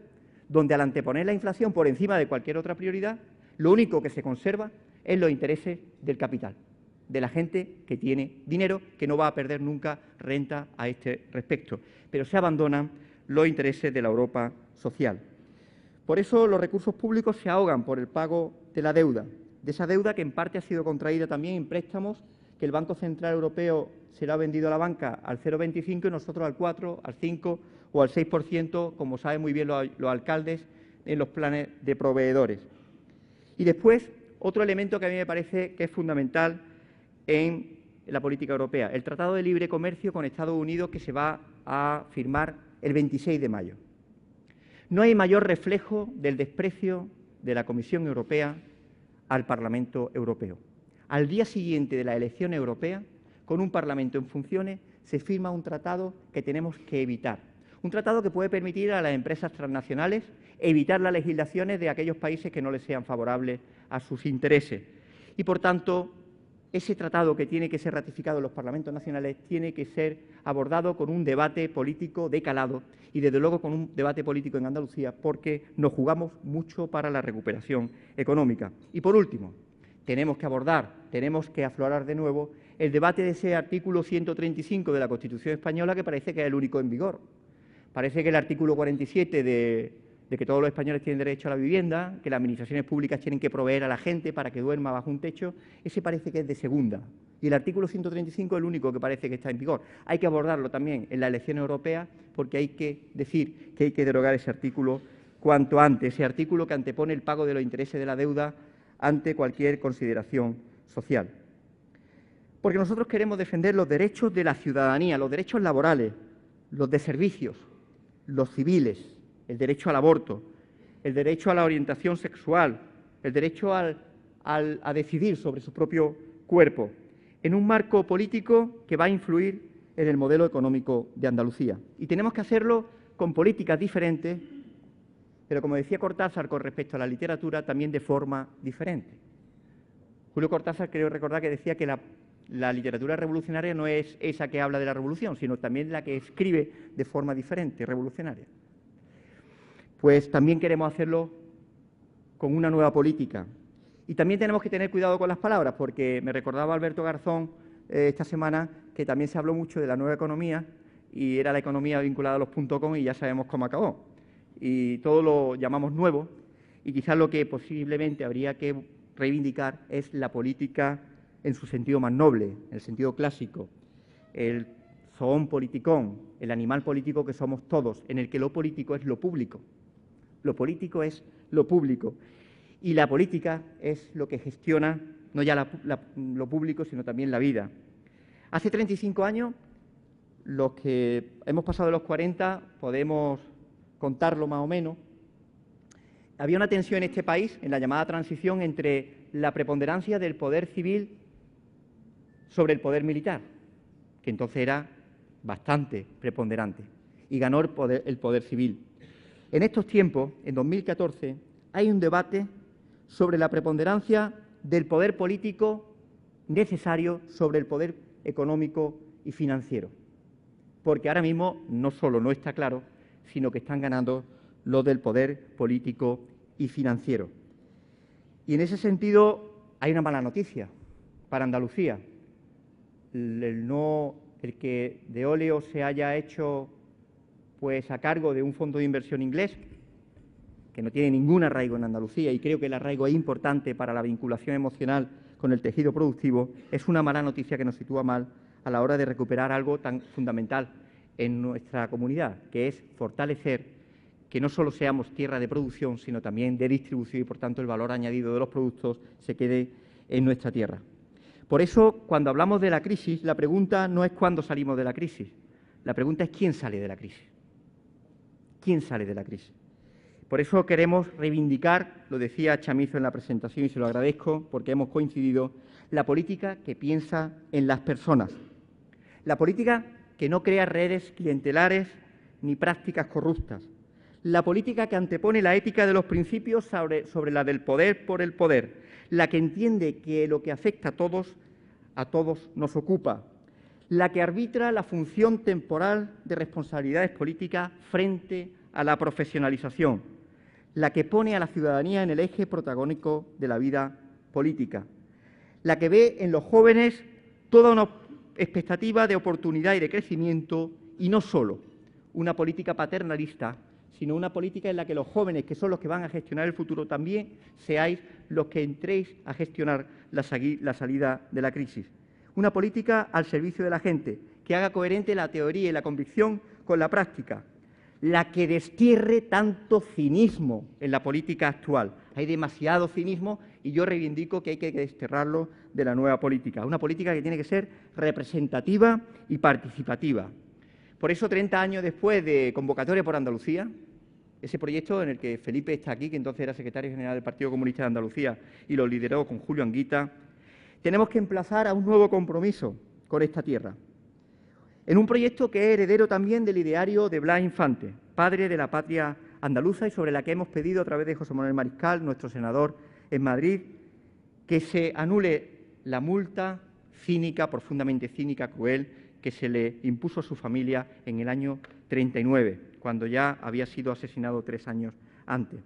Speaker 3: donde al anteponer la inflación por encima de cualquier otra prioridad, lo único que se conserva es los intereses del capital, de la gente que tiene dinero, que no va a perder nunca renta a este respecto, pero se abandonan los intereses de la Europa social. Por eso los recursos públicos se ahogan por el pago de la deuda, de esa deuda que en parte ha sido contraída también en préstamos que el Banco Central Europeo se la ha vendido a la banca al 0,25 y nosotros al 4, al 5 o al 6%, como saben muy bien los alcaldes, en los planes de proveedores. Y después, otro elemento que a mí me parece que es fundamental en la política europea, el Tratado de Libre Comercio con Estados Unidos que se va a firmar el 26 de mayo. No hay mayor reflejo del desprecio de la Comisión Europea al Parlamento Europeo. Al día siguiente de la elección europea, con un Parlamento en funciones, se firma un tratado que tenemos que evitar. Un tratado que puede permitir a las empresas transnacionales evitar las legislaciones de aquellos países que no les sean favorables a sus intereses. Y, por tanto, ese tratado que tiene que ser ratificado en los parlamentos nacionales tiene que ser abordado con un debate político de calado y, desde luego, con un debate político en Andalucía, porque nos jugamos mucho para la recuperación económica. Y, por último, tenemos que abordar tenemos que aflorar de nuevo el debate de ese artículo 135 de la Constitución española, que parece que es el único en vigor. Parece que el artículo 47 de que todos los españoles tienen derecho a la vivienda, que las administraciones públicas tienen que proveer a la gente para que duerma bajo un techo, ese parece que es de segunda. Y el artículo 135 es el único que parece que está en vigor. Hay que abordarlo también en las elecciones europeas, porque hay que decir que hay que derogar ese artículo cuanto antes, ese artículo que antepone el pago de los intereses de la deuda ante cualquier consideración social. Porque nosotros queremos defender los derechos de la ciudadanía, los derechos laborales, los de servicios, los civiles, el derecho al aborto, el derecho a la orientación sexual, el derecho a decidir sobre su propio cuerpo, en un marco político que va a influir en el modelo económico de Andalucía. Y tenemos que hacerlo con políticas diferentes, pero como decía Cortázar con respecto a la literatura, también de forma diferente. Julio Cortázar, creo recordar que decía que la literatura revolucionaria no es esa que habla de la revolución, sino también la que escribe de forma diferente, revolucionaria. Pues también queremos hacerlo con una nueva política. Y también tenemos que tener cuidado con las palabras, porque me recordaba Alberto Garzón esta semana que también se habló mucho de la nueva economía y era la economía vinculada a los .com y ya sabemos cómo acabó. Y todo lo llamamos nuevo y quizás lo que posiblemente habría que reivindicar es la política en su sentido más noble, en el sentido clásico, el zoon politikon, el animal político que somos todos, en el que lo político es lo público. Lo político es lo público y la política es lo que gestiona no ya lo público, sino también la vida. Hace 35 años, los que hemos pasado de los 40 podemos contarlo más o menos, había una tensión en este país, en la llamada transición, entre la preponderancia del poder civil sobre el poder militar, que entonces era bastante preponderante, y ganó el poder civil. En estos tiempos, en 2014, hay un debate sobre la preponderancia del poder político necesario sobre el poder económico y financiero, porque ahora mismo no solo no está claro, sino que están ganando los del poder político y financiero. Y en ese sentido hay una mala noticia para Andalucía. El que Deoleo se haya hecho pues a cargo de un fondo de inversión inglés, que no tiene ningún arraigo en Andalucía, y creo que el arraigo es importante para la vinculación emocional con el tejido productivo, es una mala noticia que nos sitúa mal a la hora de recuperar algo tan fundamental en nuestra comunidad, que es fortalecer que no solo seamos tierra de producción, sino también de distribución y, por tanto, el valor añadido de los productos se quede en nuestra tierra. Por eso, cuando hablamos de la crisis, la pregunta no es cuándo salimos de la crisis, la pregunta es quién sale de la crisis. ¿Quién sale de la crisis? Por eso queremos reivindicar, lo decía Chamizo en la presentación y se lo agradezco porque hemos coincidido, la política que piensa en las personas, la política que no crea redes clientelares ni prácticas corruptas, la política que antepone la ética de los principios sobre la del poder por el poder, la que entiende que lo que afecta a todos nos ocupa, la que arbitra la función temporal de responsabilidades políticas frente a la profesionalización, la que pone a la ciudadanía en el eje protagónico de la vida política, la que ve en los jóvenes toda una expectativa de oportunidad y de crecimiento y no solo una política paternalista, sino una política en la que los jóvenes, que son los que van a gestionar el futuro, también seáis los que entréis a gestionar la salida de la crisis. Una política al servicio de la gente, que haga coherente la teoría y la convicción con la práctica, la que destierre tanto cinismo en la política actual. Hay demasiado cinismo y yo reivindico que hay que desterrarlo de la nueva política. Una política que tiene que ser representativa y participativa. Por eso, 30 años después de Convocatoria por Andalucía, ese proyecto en el que Felipe está aquí, que entonces era secretario general del Partido Comunista de Andalucía y lo lideró con Julio Anguita, tenemos que emplazar a un nuevo compromiso con esta tierra. En un proyecto que es heredero también del ideario de Blas Infante, padre de la patria andaluza, y sobre la que hemos pedido a través de José Manuel Mariscal, nuestro senador en Madrid, que se anule la multa cínica, profundamente cínica, cruel, que se le impuso a su familia en el año 39, cuando ya había sido asesinado 3 años antes.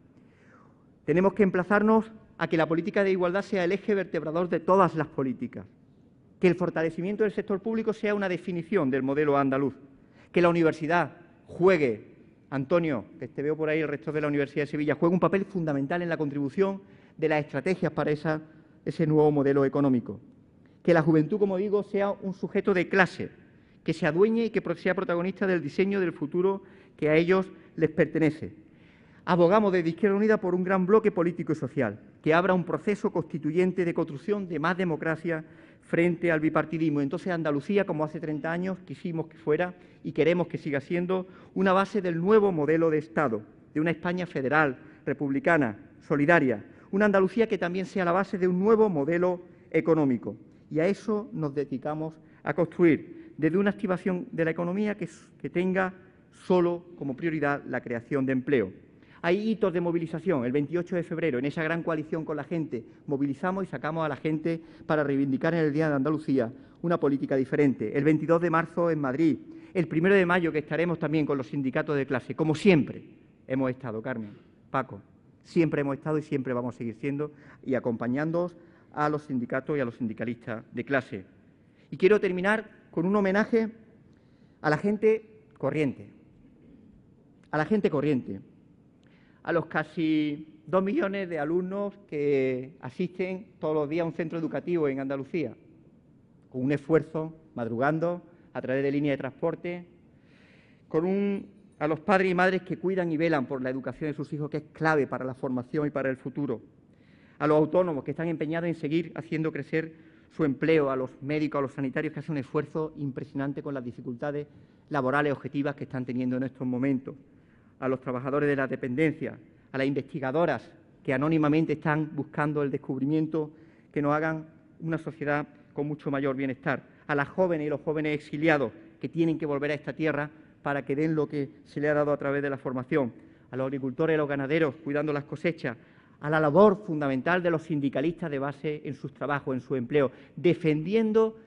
Speaker 3: Tenemos que emplazarnos a que la política de igualdad sea el eje vertebrador de todas las políticas, que el fortalecimiento del sector público sea una definición del modelo andaluz, que la universidad juegue, Antonio, que te veo por ahí, el rector de la Universidad de Sevilla, juegue un papel fundamental en la contribución de las estrategias para ese nuevo modelo económico, que la juventud, como digo, sea un sujeto de clase, que se adueñe y que sea protagonista del diseño del futuro que a ellos les pertenece. Abogamos desde Izquierda Unida por un gran bloque político y social, que abra un proceso constituyente de construcción de más democracia frente al bipartidismo. Entonces Andalucía, como hace 30 años quisimos que fuera y queremos que siga siendo, una base del nuevo modelo de Estado, de una España federal, republicana, solidaria, una Andalucía que también sea la base de un nuevo modelo económico. Y a eso nos dedicamos a construir, desde una activación de la economía que tenga solo como prioridad la creación de empleo. Hay hitos de movilización. El 28 de febrero, en esa gran coalición con la gente, movilizamos y sacamos a la gente para reivindicar en el Día de Andalucía una política diferente. El 22 de marzo en Madrid. El 1 de mayo, que estaremos también con los sindicatos de clase. Como siempre hemos estado, Carmen, Paco, siempre hemos estado y siempre vamos a seguir siendo y acompañándoos a los sindicatos y a los sindicalistas de clase. Y quiero terminar con un homenaje a la gente corriente. A la gente corriente. A los casi 2 millones de alumnos que asisten todos los días a un centro educativo en Andalucía, con un esfuerzo, madrugando, a través de líneas de transporte, a los padres y madres que cuidan y velan por la educación de sus hijos, que es clave para la formación y para el futuro, a los autónomos que están empeñados en seguir haciendo crecer su empleo, a los médicos, a los sanitarios que hacen un esfuerzo impresionante con las dificultades laborales objetivas que están teniendo en estos momentos, a los trabajadores de la dependencia, a las investigadoras que anónimamente están buscando el descubrimiento que nos hagan una sociedad con mucho mayor bienestar, a las jóvenes y los jóvenes exiliados que tienen que volver a esta tierra para que den lo que se les ha dado a través de la formación, a los agricultores y los ganaderos cuidando las cosechas, a la labor fundamental de los sindicalistas de base en sus trabajos, en su empleo, defendiendo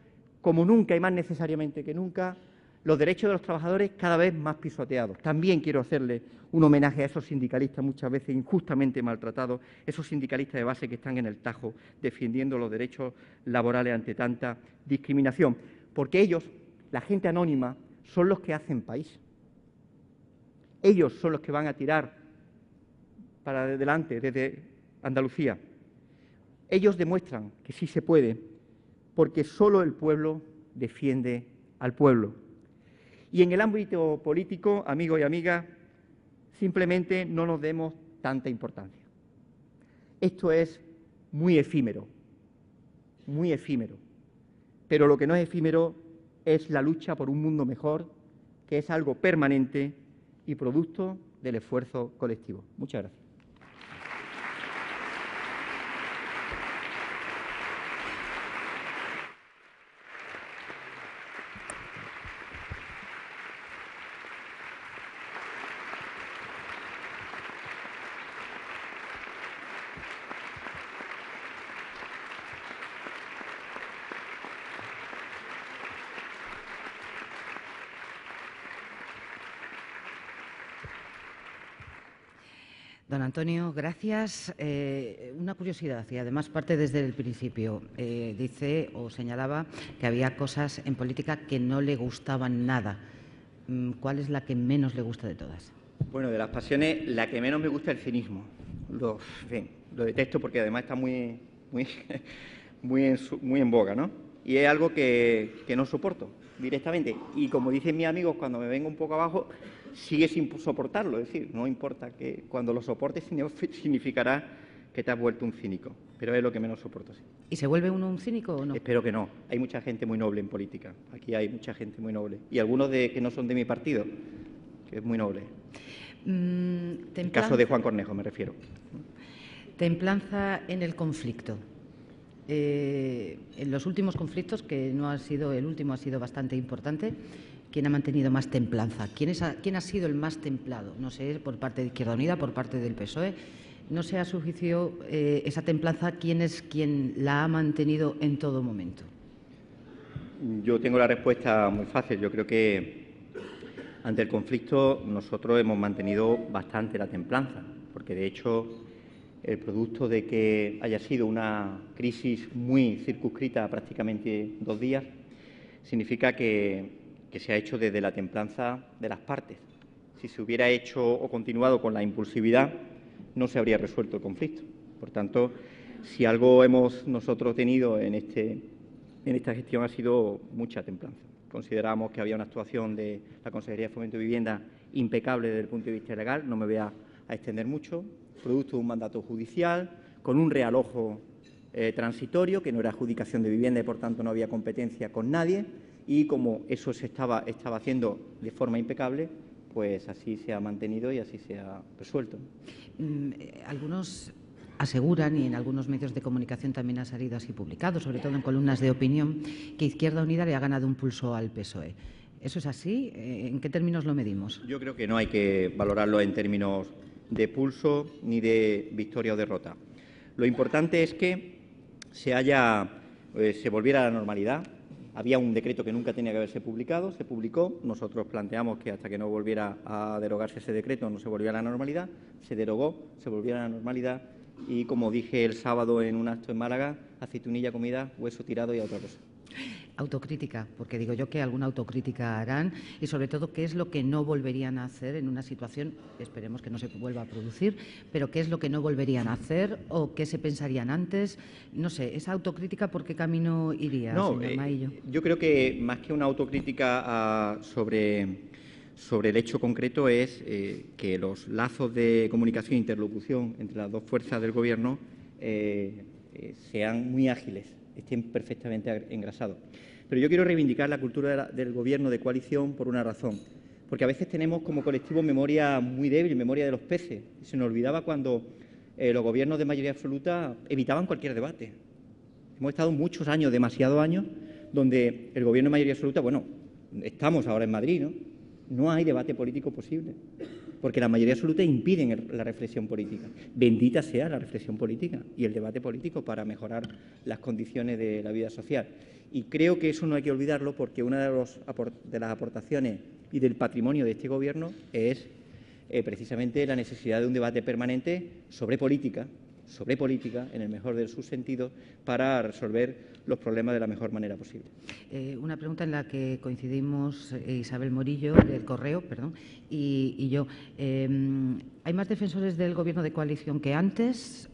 Speaker 3: como nunca y más necesariamente que nunca los derechos de los trabajadores cada vez más pisoteados. También quiero hacerle un homenaje a esos sindicalistas muchas veces injustamente maltratados, esos sindicalistas de base que están en el Tajo defendiendo los derechos laborales ante tanta discriminación. Porque ellos, la gente anónima, son los que hacen país. Ellos son los que van a tirar para adelante desde Andalucía. Ellos demuestran que sí se puede, porque solo el pueblo defiende al pueblo. Y en el ámbito político, amigos y amigas, simplemente no nos demos tanta importancia. Esto es muy efímero, pero lo que no es efímero es la lucha por un mundo mejor, que es algo permanente y producto del esfuerzo colectivo. Muchas gracias.
Speaker 1: Don Antonio, gracias. Una curiosidad, y además parte desde el principio. Dice o señalaba que había cosas en política que no le gustaban nada. ¿Cuál es la que menos le gusta de todas?
Speaker 3: Bueno, de las pasiones, la que menos me gusta es el cinismo. Lo detesto porque además está muy en boga, ¿no? Y es algo que no soporto directamente. Y como dicen mis amigos, cuando me vengo un poco abajo, sigue sin soportarlo. Es decir, no importa que cuando lo soportes significará que te has vuelto un cínico. Pero es lo que menos soporto, sí.
Speaker 1: ¿Y se vuelve uno un cínico o no?
Speaker 3: Espero que no. Hay mucha gente muy noble en política. Aquí hay mucha gente muy noble. Y algunos que no son de mi partido, que es muy noble. El caso de Juan Cornejo, me refiero.
Speaker 1: Templanza en el conflicto. En los últimos conflictos, que no ha sido el último, ha sido bastante importante, ¿quién ha mantenido más templanza? ¿Quién ha sido el más templado? No sé, por parte de Izquierda Unida, por parte del PSOE. No sé a su juicio esa templanza, ¿quién es quien la ha mantenido en todo momento?
Speaker 3: Yo tengo la respuesta muy fácil. Yo creo que ante el conflicto nosotros hemos mantenido bastante la templanza, porque de hecho el producto de que haya sido una crisis muy circunscrita, prácticamente 2 días, significa que se ha hecho desde la templanza de las partes. Si se hubiera hecho o continuado con la impulsividad, no se habría resuelto el conflicto. Por tanto, si algo hemos nosotros tenido en esta gestión ha sido mucha templanza. Consideramos que había una actuación de la Consejería de Fomento y Vivienda impecable desde el punto de vista legal, no me voy a extender mucho, producto de un mandato judicial, con un realojo transitorio, que no era adjudicación de vivienda y, por tanto, no había competencia con nadie, y como eso se estaba haciendo de forma impecable, pues así se ha mantenido y así se ha resuelto.
Speaker 1: Algunos aseguran, y en algunos medios de comunicación también ha salido así publicado, sobre todo en columnas de opinión, que Izquierda Unida le ha ganado un pulso al PSOE. ¿Eso es así? ¿En qué términos lo medimos?
Speaker 3: Yo creo que no hay que valorarlo en términos de pulso ni de victoria o derrota. Lo importante es que se volviera a la normalidad. Había un decreto que nunca tenía que haberse publicado, se publicó. Nosotros planteamos que hasta que no volviera a derogarse ese decreto no se volviera a la normalidad. Se derogó, se volviera a la normalidad y, como dije el sábado en un acto en Málaga, aceitunilla comida, hueso tirado y a otra cosa.
Speaker 1: Autocrítica, porque digo yo que alguna autocrítica harán, y sobre todo qué es lo que no volverían a hacer en una situación, esperemos que no se vuelva a producir, pero qué es lo que no volverían a hacer o qué se pensarían antes. No sé, esa autocrítica, ¿por qué camino iría, señor Maillo?
Speaker 3: Yo creo que más que una autocrítica sobre el hecho concreto es que los lazos de comunicación e interlocución entre las dos fuerzas del Gobierno sean muy ágiles, estén perfectamente engrasados. Pero yo quiero reivindicar la cultura del Gobierno de coalición por una razón, porque a veces tenemos como colectivo memoria muy débil, memoria de los peces. Se nos olvidaba cuando los gobiernos de mayoría absoluta evitaban cualquier debate. Hemos estado muchos años, demasiados años, donde el Gobierno de mayoría absoluta, bueno, estamos ahora en Madrid, ¿no? No hay debate político posible, porque la mayoría absoluta impiden la reflexión política. Bendita sea la reflexión política y el debate político para mejorar las condiciones de la vida social. Y creo que eso no hay que olvidarlo, porque una de las aportaciones y del patrimonio de este Gobierno es precisamente la necesidad de un debate permanente sobre política, en el mejor de sus sentidos, para resolver los problemas de la mejor manera posible.
Speaker 1: Una pregunta en la que coincidimos Isabel Morillo, del Correo, y yo. ¿Hay más defensores del Gobierno de coalición que antes?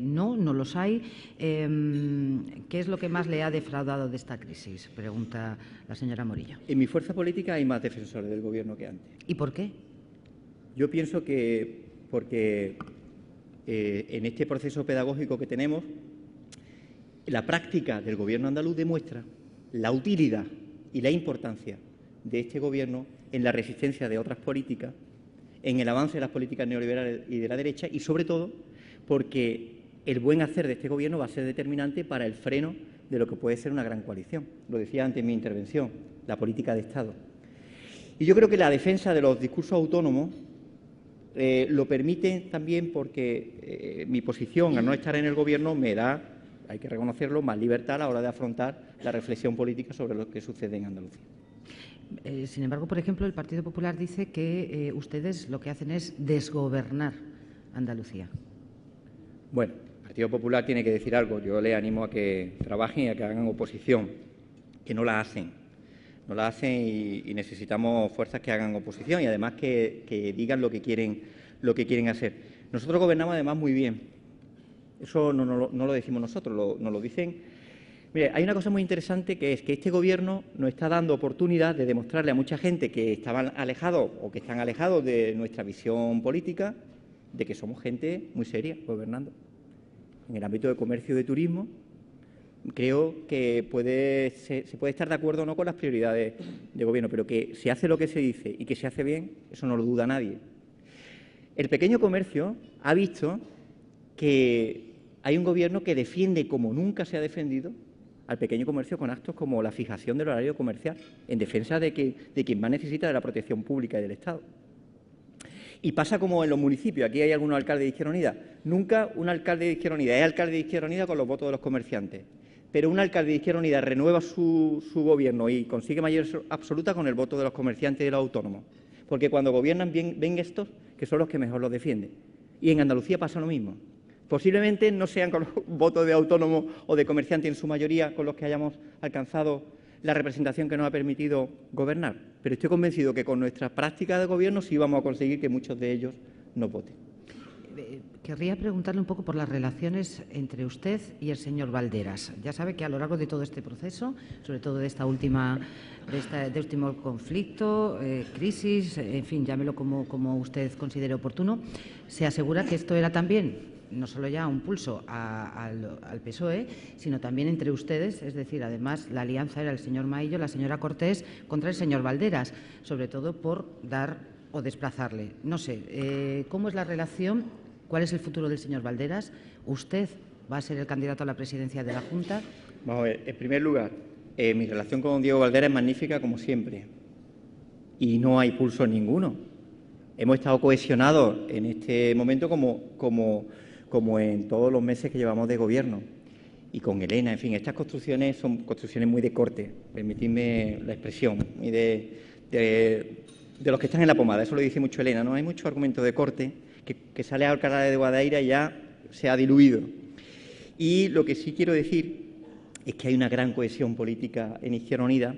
Speaker 1: No los hay. ¿Qué es lo que más le ha defraudado de esta crisis? Pregunta la señora Morillo.
Speaker 3: En mi fuerza política hay más defensores del Gobierno que antes.
Speaker 1: ¿Y por qué?
Speaker 3: Yo pienso que porque en este proceso pedagógico que tenemos, la práctica del Gobierno andaluz demuestra la utilidad y la importancia de este Gobierno en la resistencia de otras políticas, en el avance de las políticas neoliberales y de la derecha, y sobre todo porque el buen hacer de este Gobierno va a ser determinante para el freno de lo que puede ser una gran coalición. Lo decía antes en mi intervención, la política de Estado. Y yo creo que la defensa de los discursos autónomos lo permite también porque mi posición, al no estar en el Gobierno, me da, hay que reconocerlo, más libertad a la hora de afrontar la reflexión política sobre lo que sucede en Andalucía.
Speaker 1: Sin embargo, por ejemplo, el Partido Popular dice que ustedes lo que hacen es desgobernar Andalucía.
Speaker 3: Bueno, el Partido Popular tiene que decir algo. Yo le animo a que trabajen y a que hagan oposición, que no la hacen. No la hacen y necesitamos fuerzas que hagan oposición y además que digan lo que quieren hacer. Nosotros gobernamos además muy bien. Eso no lo decimos nosotros, nos lo dicen. Mire, hay una cosa muy interesante, que es que este Gobierno nos está dando oportunidad de demostrarle a mucha gente que estaban alejados o que están alejados de nuestra visión política, de que somos gente muy seria gobernando. En el ámbito de comercio y de turismo, creo que se puede estar de acuerdo o no con las prioridades de Gobierno, pero que se hace lo que se dice y que se hace bien, eso no lo duda nadie. El pequeño comercio ha visto que hay un Gobierno que defiende como nunca se ha defendido al pequeño comercio con actos como la fijación del horario comercial, en defensa de quien más necesita de la protección pública y del Estado. Y pasa como en los municipios. Aquí hay algunos alcaldes de Izquierda Unida. Nunca un alcalde de Izquierda Unida es alcalde de Izquierda Unida con los votos de los comerciantes. Pero un alcalde de Izquierda Unida renueva su gobierno y consigue mayoría absoluta con el voto de los comerciantes y de los autónomos. Porque cuando gobiernan ven estos que son los que mejor los defienden. Y en Andalucía pasa lo mismo. Posiblemente no sean con los votos de autónomos o de comerciantes en su mayoría con los que hayamos alcanzado la representación que nos ha permitido gobernar, pero estoy convencido que con nuestra práctica de gobierno sí vamos a conseguir que muchos de ellos nos voten.
Speaker 1: Querría preguntarle un poco por las relaciones entre usted y el señor Valderas. Ya sabe que a lo largo de todo este proceso, sobre todo de este último conflicto, crisis, en fin, llámelo como usted considere oportuno, se asegura que esto era también no solo ya un pulso al PSOE, sino también entre ustedes, es decir, además la alianza era el señor Maillo, la señora Cortés contra el señor Valderas, sobre todo por dar o desplazarle. No sé, ¿cómo es la relación? ¿Cuál es el futuro del señor Valderas? ¿Usted va a ser el candidato a la presidencia de la Junta?
Speaker 3: Vamos a ver, en primer lugar, mi relación con Diego Valderas es magnífica como siempre y no hay pulso ninguno. Hemos estado cohesionados en este momento como en todos los meses que llevamos de gobierno. Y con Elena, en fin, estas construcciones son construcciones muy de corte, permitidme la expresión, y de los que están en la pomada, eso lo dice mucho Elena, ¿no? Hay mucho argumento de corte que sale a Alcalá de Guadaira y ya se ha diluido. Y lo que sí quiero decir es que hay una gran cohesión política en Izquierda Unida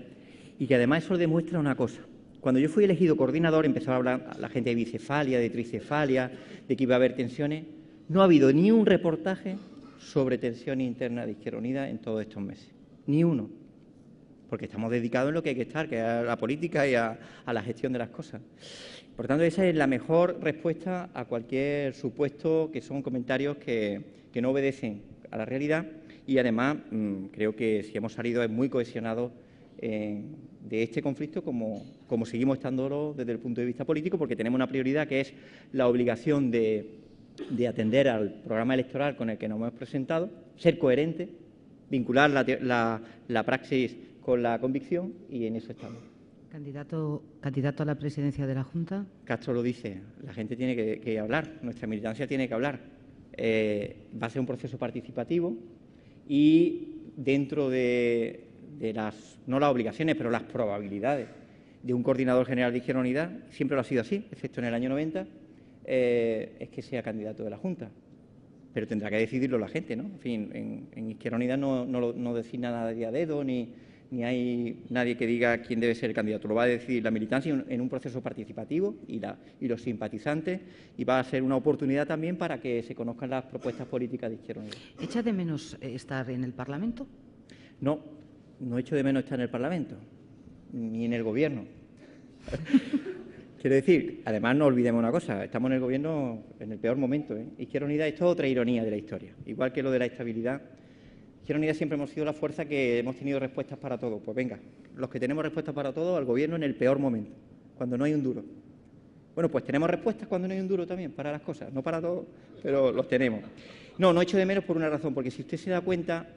Speaker 3: y que además eso demuestra una cosa. Cuando yo fui elegido coordinador empezaba a hablar la gente de bicefalia, de tricefalia, de que iba a haber tensiones. No ha habido ni un reportaje sobre tensión interna de Izquierda Unida en todos estos meses. Ni uno. Porque estamos dedicados en lo que hay que estar, que es a la política y a la gestión de las cosas. Por tanto, esa es la mejor respuesta a cualquier supuesto que son comentarios que no obedecen a la realidad y, además, creo que si hemos salido es muy cohesionados de este conflicto como seguimos estándolo desde el punto de vista político, porque tenemos una prioridad que es la obligación de atender al programa electoral con el que nos hemos presentado, ser coherente, vincular la praxis con la convicción y en eso estamos.
Speaker 1: ¿Candidato a la presidencia de la Junta?
Speaker 3: Castro lo dice, la gente tiene que hablar, nuestra militancia tiene que hablar. Va a ser un proceso participativo y dentro de no las obligaciones, pero las probabilidades de un coordinador general de Izquierda Unida, siempre lo ha sido así, excepto en el año 90, es que sea candidato de la Junta. Pero tendrá que decidirlo la gente, ¿no? En fin, en Izquierda Unida no designa nadie a dedo, ni hay nadie que diga quién debe ser el candidato. Lo va a decidir la militancia en un proceso participativo y los simpatizantes, y va a ser una oportunidad también para que se conozcan las propuestas políticas de Izquierda Unida.
Speaker 1: ¿Echa de menos estar en el Parlamento?
Speaker 3: No echo de menos estar en el Parlamento, ni en el Gobierno. Quiero decir, además no olvidemos una cosa, estamos en el Gobierno en el peor momento, ¿eh? Izquierda Unida es toda otra ironía de la historia, igual que lo de la estabilidad. Izquierda Unida siempre hemos sido la fuerza que hemos tenido respuestas para todo. Pues venga, los que tenemos respuestas para todo, al Gobierno en el peor momento, cuando no hay un duro. Bueno, pues tenemos respuestas cuando no hay un duro también para las cosas, no para todo, pero los tenemos. No echo de menos por una razón, porque si usted se da cuenta,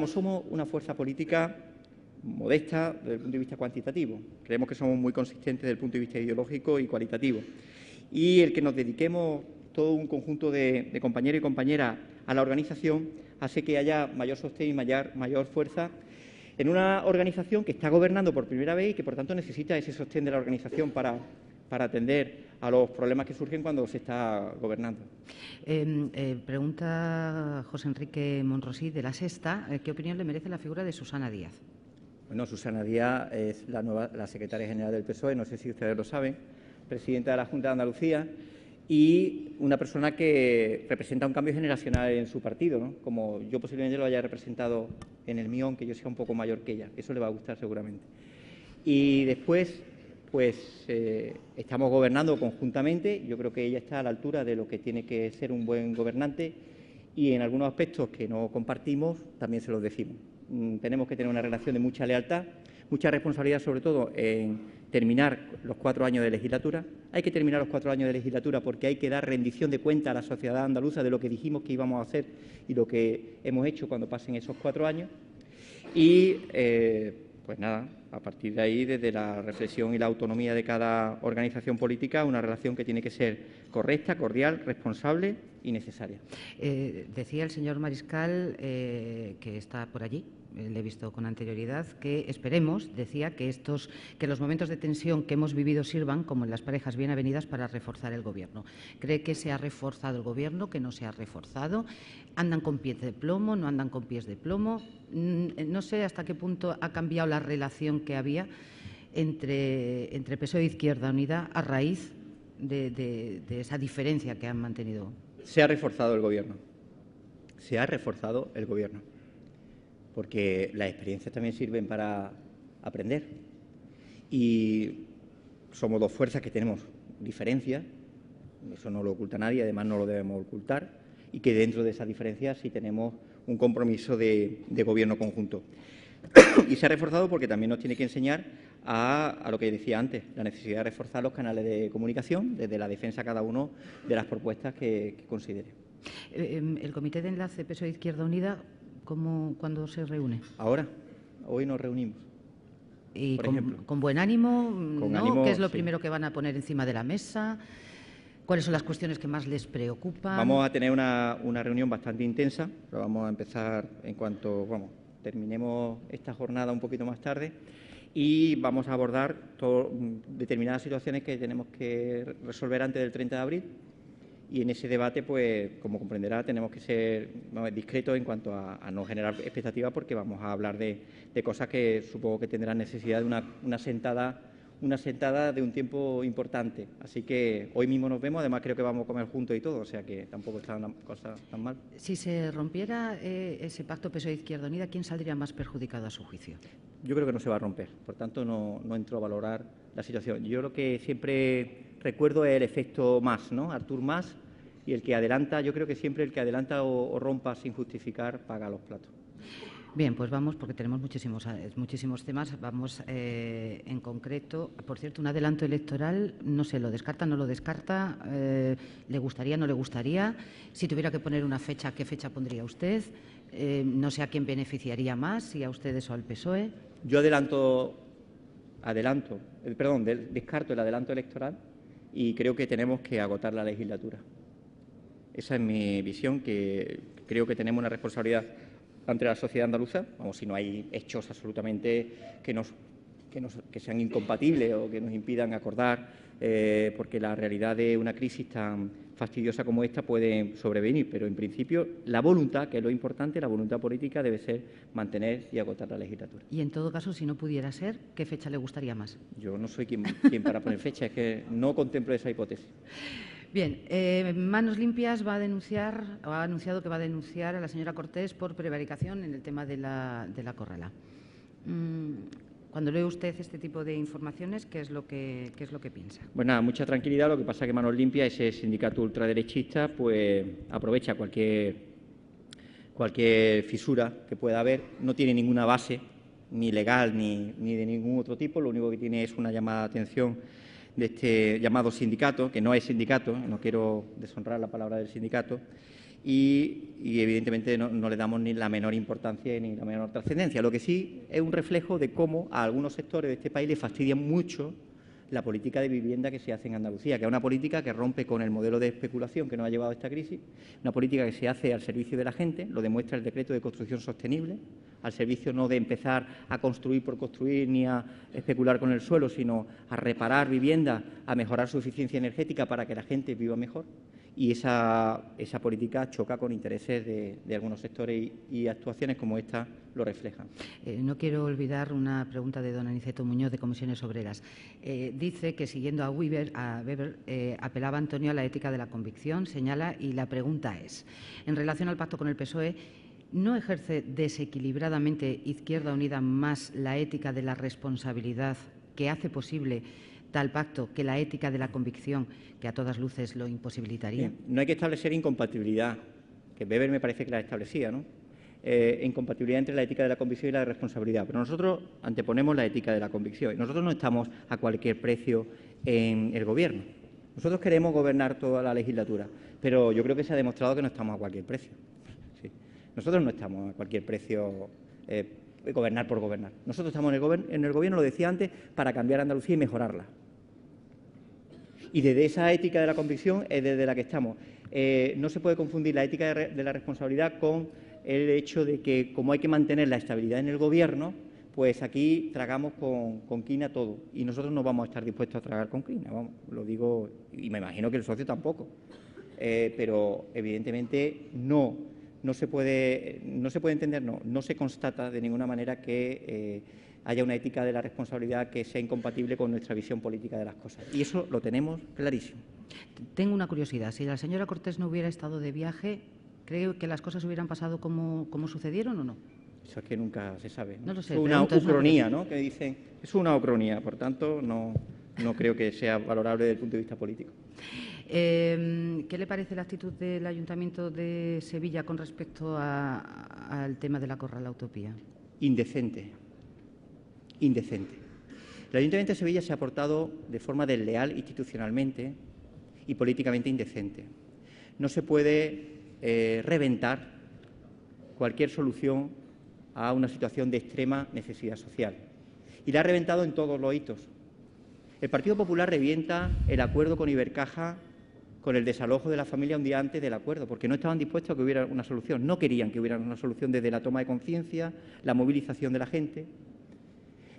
Speaker 3: somos una fuerza política modesta desde el punto de vista cuantitativo. Creemos que somos muy consistentes desde el punto de vista ideológico y cualitativo. Y el que nos dediquemos todo un conjunto de compañeros y compañeras a la organización hace que haya mayor sostén y mayor fuerza en una organización que está gobernando por primera vez y que, por tanto, necesita ese sostén de la organización para atender a los problemas que surgen cuando se está gobernando.
Speaker 1: Pregunta José Enrique Monrosí, de La Sexta, ¿qué opinión le merece la figura de Susana Díaz?
Speaker 3: Bueno, Susana Díaz es la secretaria general del PSOE, no sé si ustedes lo saben, presidenta de la Junta de Andalucía y una persona que representa un cambio generacional en su partido, ¿no? Como yo posiblemente lo haya representado en el mío, aunque yo sea un poco mayor que ella. Eso le va a gustar seguramente. Y después, pues estamos gobernando conjuntamente. Yo creo que ella está a la altura de lo que tiene que ser un buen gobernante y en algunos aspectos que no compartimos también se los decimos. Tenemos que tener una relación de mucha lealtad, mucha responsabilidad, sobre todo en terminar los 4 años de legislatura. Hay que terminar los 4 años de legislatura porque hay que dar rendición de cuenta a la sociedad andaluza de lo que dijimos que íbamos a hacer y lo que hemos hecho cuando pasen esos 4 años. Y, pues nada, a partir de ahí, desde la reflexión y la autonomía de cada organización política, una relación que tiene que ser correcta, cordial, responsable y necesaria.
Speaker 1: Decía el señor Mariscal que está por allí. le he visto con anterioridad, que esperemos, decía, que los momentos de tensión que hemos vivido sirvan, como en las parejas bien avenidas, para reforzar el Gobierno. ¿Cree que se ha reforzado el Gobierno, que no se ha reforzado? ¿Andan con pies de plomo, no andan con pies de plomo? No sé hasta qué punto ha cambiado la relación que había entre PSOE e Izquierda Unida a raíz de esa diferencia que han mantenido.
Speaker 3: Se ha reforzado el Gobierno. Se ha reforzado el Gobierno. Porque las experiencias también sirven para aprender. Y somos dos fuerzas que tenemos diferencias, eso no lo oculta nadie, además no lo debemos ocultar, y que dentro de esas diferencias sí tenemos un compromiso de gobierno conjunto. Y se ha reforzado porque también nos tiene que enseñar a lo que decía antes, la necesidad de reforzar los canales de comunicación desde la defensa cada uno de las propuestas que considere.
Speaker 1: ¿El Comité de Enlace PSOE Izquierda Unida cuándo se reúne?
Speaker 3: Ahora, hoy nos reunimos.
Speaker 1: ¿Y
Speaker 3: por ejemplo,
Speaker 1: con buen ánimo?
Speaker 3: Con
Speaker 1: ¿no?
Speaker 3: ánimo,
Speaker 1: ¿Qué es lo
Speaker 3: sí.
Speaker 1: primero que van a poner encima de la mesa? ¿Cuáles son las cuestiones que más les preocupan?
Speaker 3: Vamos a tener una reunión bastante intensa, pero vamos a empezar en cuanto terminemos esta jornada un poquito más tarde, y vamos a abordar determinadas situaciones que tenemos que resolver antes del 30 de abril. Y en ese debate, pues, como comprenderá, tenemos que ser discretos en cuanto a no generar expectativas, porque vamos a hablar de cosas que supongo que tendrán necesidad de una sentada de un tiempo importante. Así que hoy mismo nos vemos, además creo que vamos a comer juntos y todo, o sea que tampoco está una cosa tan mal.
Speaker 1: Si se rompiera ese pacto PSOE-Izquierda Unida, ¿quién saldría más perjudicado a su juicio?
Speaker 3: Yo creo que no se va a romper, por tanto no entro a valorar la situación. Yo lo que siempre recuerdo es el efecto Mas, ¿no? Artur Mas, y el que adelanta, yo creo que siempre el que adelanta o rompa sin justificar paga los platos.
Speaker 1: Bien, pues vamos, porque tenemos muchísimos temas. Vamos en concreto, por cierto, un adelanto electoral, no sé, ¿lo descarta, no lo descarta? ¿Le gustaría, no le gustaría? Si tuviera que poner una fecha, ¿qué fecha pondría usted? No sé a quién beneficiaría más, si a ustedes o al PSOE.
Speaker 3: Yo descarto el adelanto electoral y creo que tenemos que agotar la legislatura. Esa es mi visión, que creo que tenemos una responsabilidad ante la sociedad andaluza, si no hay hechos absolutamente que sean incompatibles o que nos impidan acordar, porque la realidad de una crisis tan fastidiosa como esta puede sobrevenir, pero en principio la voluntad, que es lo importante, la voluntad política debe ser mantener y agotar la legislatura.
Speaker 1: Y en todo caso, si no pudiera ser, ¿qué fecha le gustaría más?
Speaker 3: Yo no soy quien para poner fecha, es que no contemplo esa hipótesis.
Speaker 1: Bien, Manos Limpias ha anunciado que va a denunciar a la señora Cortés por prevaricación en el tema de la Corrala. Cuando lee usted este tipo de informaciones, ¿qué es lo que piensa?
Speaker 3: Pues nada, mucha tranquilidad. Lo que pasa es que Manos Limpias, ese sindicato ultraderechista, pues aprovecha cualquier fisura que pueda haber. No tiene ninguna base, ni legal ni de ningún otro tipo. Lo único que tiene es una llamada de atención de este llamado sindicato, que no es sindicato, no quiero deshonrar la palabra del sindicato, y evidentemente no le damos ni la menor importancia ni la menor trascendencia. Lo que sí es un reflejo de cómo a algunos sectores de este país les fastidia mucho la política de vivienda que se hace en Andalucía, que es una política que rompe con el modelo de especulación que nos ha llevado a esta crisis, una política que se hace al servicio de la gente, lo demuestra el decreto de construcción sostenible, al servicio no de empezar a construir por construir ni a especular con el suelo, sino a reparar viviendas, a mejorar su eficiencia energética para que la gente viva mejor. Y esa política choca con intereses de algunos sectores y actuaciones como esta lo reflejan.
Speaker 1: No quiero olvidar una pregunta de don Aniceto Muñoz, de Comisiones Obreras. Dice que, siguiendo a Weber, apelaba Antonio a la ética de la convicción, señala, y la pregunta es, en relación al pacto con el PSOE, ¿no ejerce desequilibradamente Izquierda Unida más la ética de la responsabilidad que hace posible tal pacto que la ética de la convicción, que a todas luces lo imposibilitaría?
Speaker 3: Bien, no hay que establecer incompatibilidad, que Weber me parece que la establecía, ¿no? Incompatibilidad entre la ética de la convicción y la responsabilidad. Pero nosotros anteponemos la ética de la convicción. Nosotros no estamos a cualquier precio en el Gobierno. Nosotros queremos gobernar toda la legislatura, pero yo creo que se ha demostrado que no estamos a cualquier precio. Sí. Nosotros no estamos a cualquier precio gobernar por gobernar. Nosotros estamos en el Gobierno, lo decía antes, para cambiar Andalucía y mejorarla. Y desde esa ética de la convicción es desde la que estamos. No se puede confundir la ética de la responsabilidad con el hecho de que, como hay que mantener la estabilidad en el Gobierno, pues aquí tragamos con quina todo. Y nosotros no vamos a estar dispuestos a tragar con quina, vamos, lo digo, y me imagino que el socio tampoco. Pero, evidentemente, no se puede entender, no se constata de ninguna manera que haya una ética de la responsabilidad que sea incompatible con nuestra visión política de las cosas. Y eso lo tenemos clarísimo.
Speaker 1: Tengo una curiosidad. Si la señora Cortés no hubiera estado de viaje, ¿creo que las cosas hubieran pasado como sucedieron o no?
Speaker 3: Eso es que nunca se sabe, ¿no?
Speaker 1: No lo sé.
Speaker 3: Es una ucronía, ¿no? Que dicen, es una ucronía, por tanto, no creo que sea valorable desde el punto de vista político.
Speaker 1: ¿Qué le parece la actitud del Ayuntamiento de Sevilla con respecto al tema de la Corrala Utopía?
Speaker 3: Indecente. Indecente. El Ayuntamiento de Sevilla se ha portado de forma desleal institucionalmente y políticamente indecente. No se puede reventar cualquier solución a una situación de extrema necesidad social. Y la ha reventado en todos los hitos. El Partido Popular revienta el acuerdo con Ibercaja con el desalojo de la familia un día antes del acuerdo, porque no estaban dispuestos a que hubiera una solución. No querían que hubiera una solución desde la toma de conciencia, la movilización de la gente.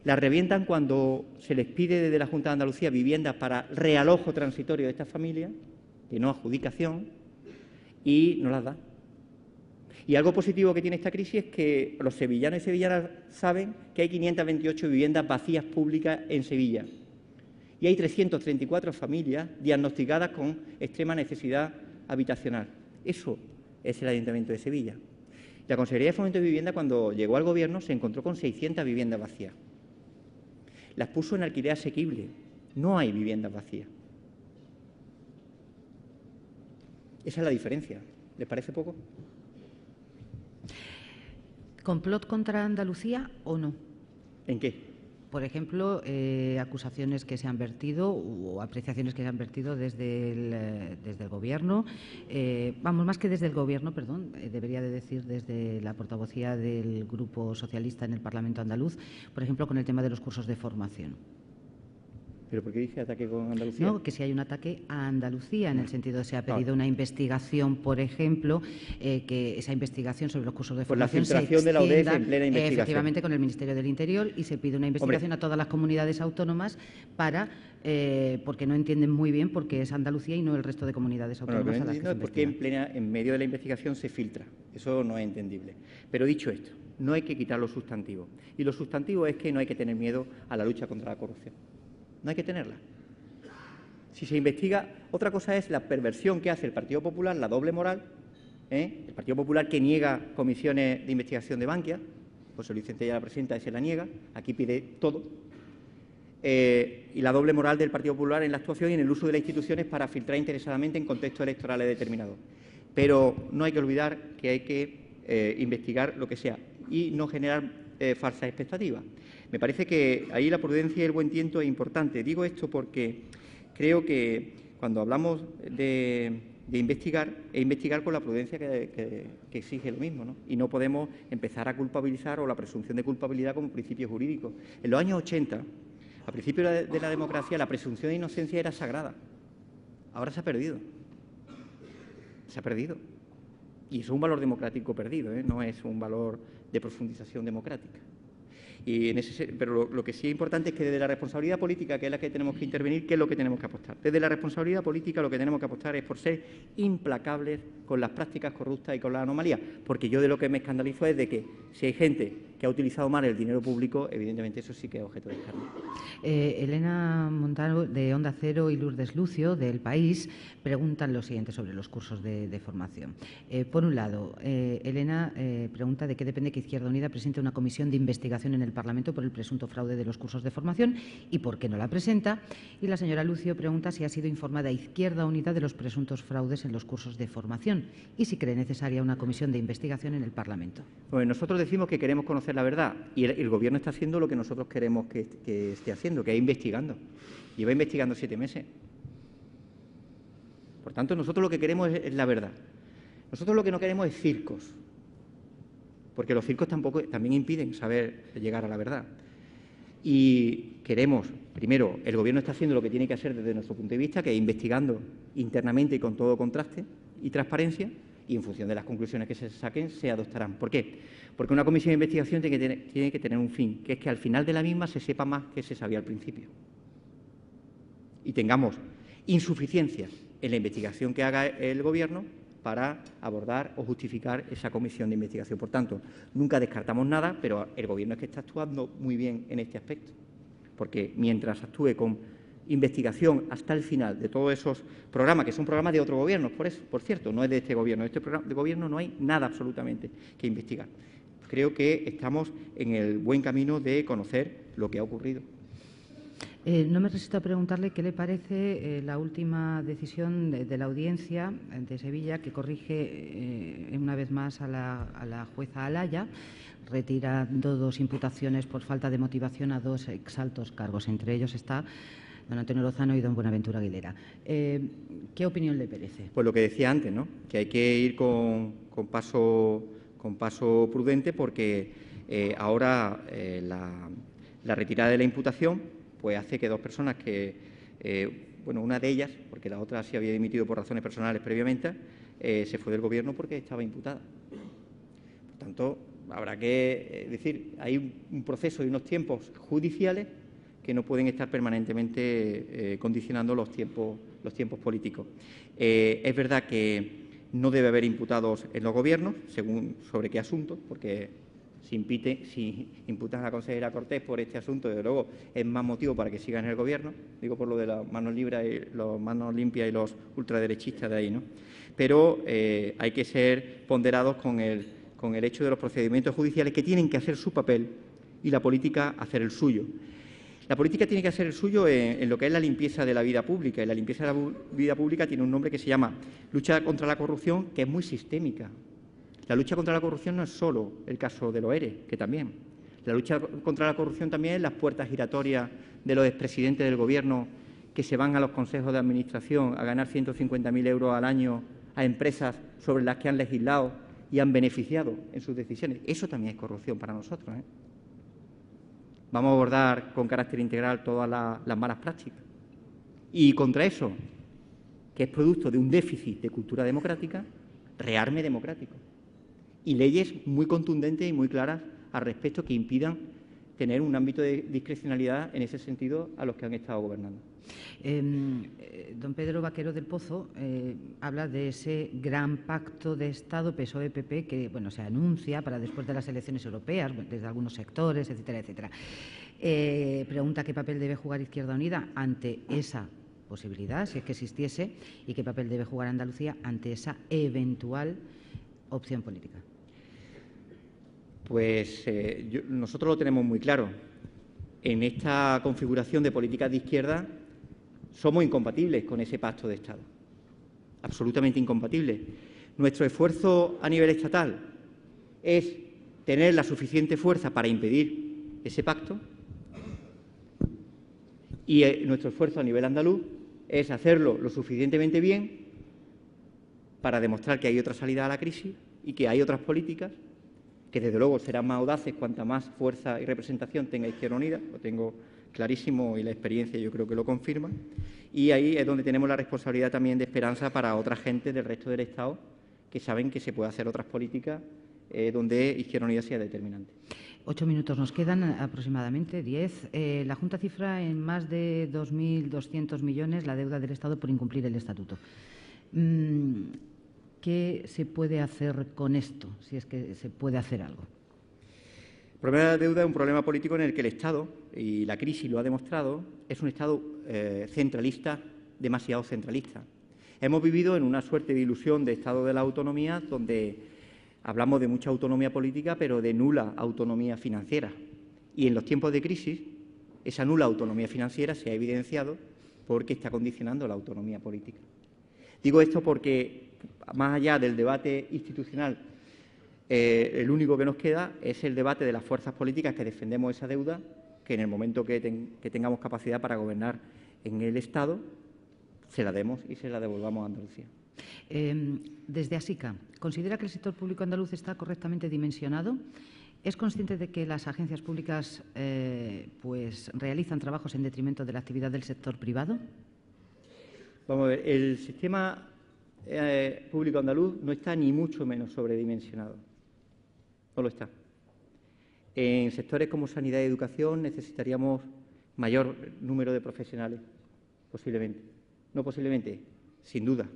Speaker 3: La revientan cuando se les pide desde la Junta de Andalucía viviendas para realojo transitorio de estas familias, que no adjudicación, y no las da. Y algo positivo que tiene esta crisis es que los sevillanos y sevillanas saben que hay 528 viviendas vacías públicas en Sevilla y hay 334 familias diagnosticadas con extrema necesidad habitacional. Eso es el Ayuntamiento de Sevilla. La Consejería de Fomento de Vivienda, cuando llegó al Gobierno, se encontró con 600 viviendas vacías. Las puso en alquiler asequible. No hay viviendas vacías. Esa es la diferencia. ¿Les parece poco?
Speaker 1: ¿Complot contra Andalucía o no?
Speaker 3: ¿En qué?
Speaker 1: Por ejemplo, acusaciones que se han vertido o apreciaciones que se han vertido desde el Gobierno, vamos, más que desde el Gobierno, perdón, debería de decir desde la portavocía del Grupo Socialista en el Parlamento andaluz, por ejemplo, con el tema de los cursos de formación.
Speaker 3: ¿Pero por qué dice ataque con Andalucía?
Speaker 1: No, que si hay un ataque a Andalucía, en el sentido de se ha pedido una investigación, por ejemplo, que esa investigación sobre los cursos de formación
Speaker 3: se extienda, de la UDEF en plena investigación.
Speaker 1: Efectivamente, con el Ministerio del Interior, y se pide una investigación a todas las comunidades autónomas para, porque no entienden muy bien por qué es Andalucía y no el resto de comunidades autónomas.
Speaker 3: Bueno, lo que no entiendo es por qué en medio de la investigación se filtra. Eso no es entendible. Pero dicho esto, no hay que quitar los sustantivos. Y lo sustantivo es que no hay que tener miedo a la lucha contra la corrupción. No hay que tenerla. Si se investiga, otra cosa es la perversión que hace el Partido Popular, la doble moral, el Partido Popular que niega comisiones de investigación de Bankia, José Luis Centella, la presidenta, se la niega, aquí pide todo, y la doble moral del Partido Popular en la actuación y en el uso de las instituciones para filtrar interesadamente en contextos electorales determinados. Pero no hay que olvidar que hay que investigar lo que sea y no generar falsas expectativas. Me parece que ahí la prudencia y el buen tiento es importante. Digo esto porque creo que cuando hablamos de investigar, es investigar con la prudencia que exige lo mismo, ¿no? Y no podemos empezar a culpabilizar o la presunción de culpabilidad como principio jurídico. En los años 80, a principio de la democracia, la presunción de inocencia era sagrada. Ahora se ha perdido. Se ha perdido. Y eso es un valor democrático perdido, no es un valor de profundización democrática. Pero lo que sí es importante es que desde la responsabilidad política, que es la que tenemos que intervenir, ¿qué es lo que tenemos que apostar? Desde la responsabilidad política lo que tenemos que apostar es por ser implacables con las prácticas corruptas y con las anomalías, porque yo de lo que me escandalizo es de que si hay gente que ha utilizado mal el dinero público, evidentemente eso sí que es objeto de escarnio.
Speaker 1: Elena Montano, de Onda Cero, y Lourdes Lucio, del País, preguntan lo siguiente sobre los cursos de formación. Por un lado, Elena pregunta de qué depende que Izquierda Unida presente una comisión de investigación en el Parlamento por el presunto fraude de los cursos de formación y por qué no la presenta. Y la señora Lucio pregunta si ha sido informada Izquierda Unida de los presuntos fraudes en los cursos de formación y si cree necesaria una comisión de investigación en el Parlamento.
Speaker 3: Pues nosotros decimos que queremos conocer la verdad y el Gobierno está haciendo lo que nosotros queremos que esté haciendo, que es investigando. Lleva investigando 7 meses. Por tanto, nosotros lo que queremos es la verdad. Nosotros lo que no queremos es circos, porque los circos también impiden saber llegar a la verdad. Y queremos, primero, el Gobierno está haciendo lo que tiene que hacer desde nuestro punto de vista, que es investigando internamente y con todo contraste y transparencia, y en función de las conclusiones que se saquen se adoptarán. ¿Por qué? Porque una comisión de investigación tiene que tener un fin, que es que al final de la misma se sepa más que se sabía al principio y tengamos insuficiencias en la investigación que haga el Gobierno para abordar o justificar esa comisión de investigación. Por tanto, nunca descartamos nada, pero el Gobierno es que está actuando muy bien en este aspecto, porque mientras actúe con investigación hasta el final de todos esos programas, que son programas de otros gobiernos, por cierto, no es de este Gobierno. De este programa de Gobierno no hay nada absolutamente que investigar. Creo que estamos en el buen camino de conocer lo que ha ocurrido.
Speaker 1: No me resisto a preguntarle qué le parece la última decisión de la Audiencia de Sevilla, que corrige una vez más a la jueza Alaya, retirando 2 imputaciones por falta de motivación a 2 exaltos cargos. Entre ellos está don Antonio Lozano y don Buenaventura Aguilera. ¿Qué opinión le merece?
Speaker 3: Pues lo que decía antes, ¿no? Que hay que ir con paso prudente, porque ahora la retirada de la imputación pues hace que 2 personas que, bueno, una de ellas, porque la otra sí había dimitido por razones personales previamente, se fue del Gobierno porque estaba imputada. Por tanto, habrá que decir, hay un proceso y unos tiempos judiciales que no pueden estar permanentemente condicionando los tiempos políticos. Es verdad que no debe haber imputados en los gobiernos, según sobre qué asunto, porque si imputan a la consejera Cortés por este asunto, desde luego es más motivo para que siga en el Gobierno, digo por lo de las manos limpias y los ultraderechistas de ahí, ¿no? Pero hay que ser ponderados con el hecho de los procedimientos judiciales, que tienen que hacer su papel y la política hacer el suyo. La política tiene que hacer el suyo en lo que es la limpieza de la vida pública, y la limpieza de la vida pública tiene un nombre que se llama lucha contra la corrupción, que es muy sistémica. La lucha contra la corrupción no es solo el caso de los ERE, que también. La lucha contra la corrupción también es las puertas giratorias de los expresidentes del Gobierno que se van a los consejos de administración a ganar 150.000 euros al año a empresas sobre las que han legislado y han beneficiado en sus decisiones. Eso también es corrupción para nosotros, ¿eh? Vamos a abordar con carácter integral todas las malas prácticas. Y contra eso, que es producto de un déficit de cultura democrática, rearme democrático. Y leyes muy contundentes y muy claras al respecto que impidan tener un ámbito de discrecionalidad en ese sentido a los que han estado gobernando.
Speaker 1: Don Pedro Vaquero del Pozo habla de ese gran pacto de Estado PSOE-PP que, bueno, se anuncia para después de las elecciones europeas, desde algunos sectores, etcétera, etcétera. Pregunta qué papel debe jugar Izquierda Unida ante esa posibilidad, si es que existiese, y qué papel debe jugar Andalucía ante esa eventual opción política.
Speaker 3: Pues nosotros lo tenemos muy claro. En esta configuración de políticas de izquierda somos incompatibles con ese pacto de Estado, absolutamente incompatibles. Nuestro esfuerzo a nivel estatal es tener la suficiente fuerza para impedir ese pacto, y nuestro esfuerzo a nivel andaluz es hacerlo lo suficientemente bien para demostrar que hay otra salida a la crisis y que hay otras políticas que desde luego serán más audaces cuanta más fuerza y representación tenga Izquierda Unida, lo tengo clarísimo y la experiencia yo creo que lo confirma, y ahí es donde tenemos la responsabilidad también de esperanza para otra gente del resto del Estado que saben que se puede hacer otras políticas donde Izquierda Unida sea determinante.
Speaker 1: 8 minutos nos quedan, aproximadamente 10. La Junta cifra en más de 2.200 millones la deuda del Estado por incumplir el Estatuto. ¿Qué se puede hacer con esto, si es que se puede hacer algo?
Speaker 3: El problema de la deuda es un problema político en el que el Estado, y la crisis lo ha demostrado, es un Estado centralista, demasiado centralista. Hemos vivido en una suerte de ilusión de Estado de la autonomía, donde hablamos de mucha autonomía política, pero de nula autonomía financiera. Y en los tiempos de crisis, esa nula autonomía financiera se ha evidenciado porque está condicionando la autonomía política. Digo esto porque, más allá del debate institucional, el único que nos queda es el debate de las fuerzas políticas que defendemos esa deuda, que en el momento que tengamos capacidad para gobernar en el Estado, se la demos y se la devolvamos a Andalucía.
Speaker 1: Desde ASICA, ¿considera que el sector público andaluz está correctamente dimensionado? ¿Es consciente de que las agencias públicas pues realizan trabajos en detrimento de la actividad del sector privado?
Speaker 3: Vamos a ver, el sistema público andaluz no está ni mucho menos sobredimensionado. No lo está. En sectores como sanidad y educación necesitaríamos mayor número de profesionales, posiblemente. No posiblemente, sin duda.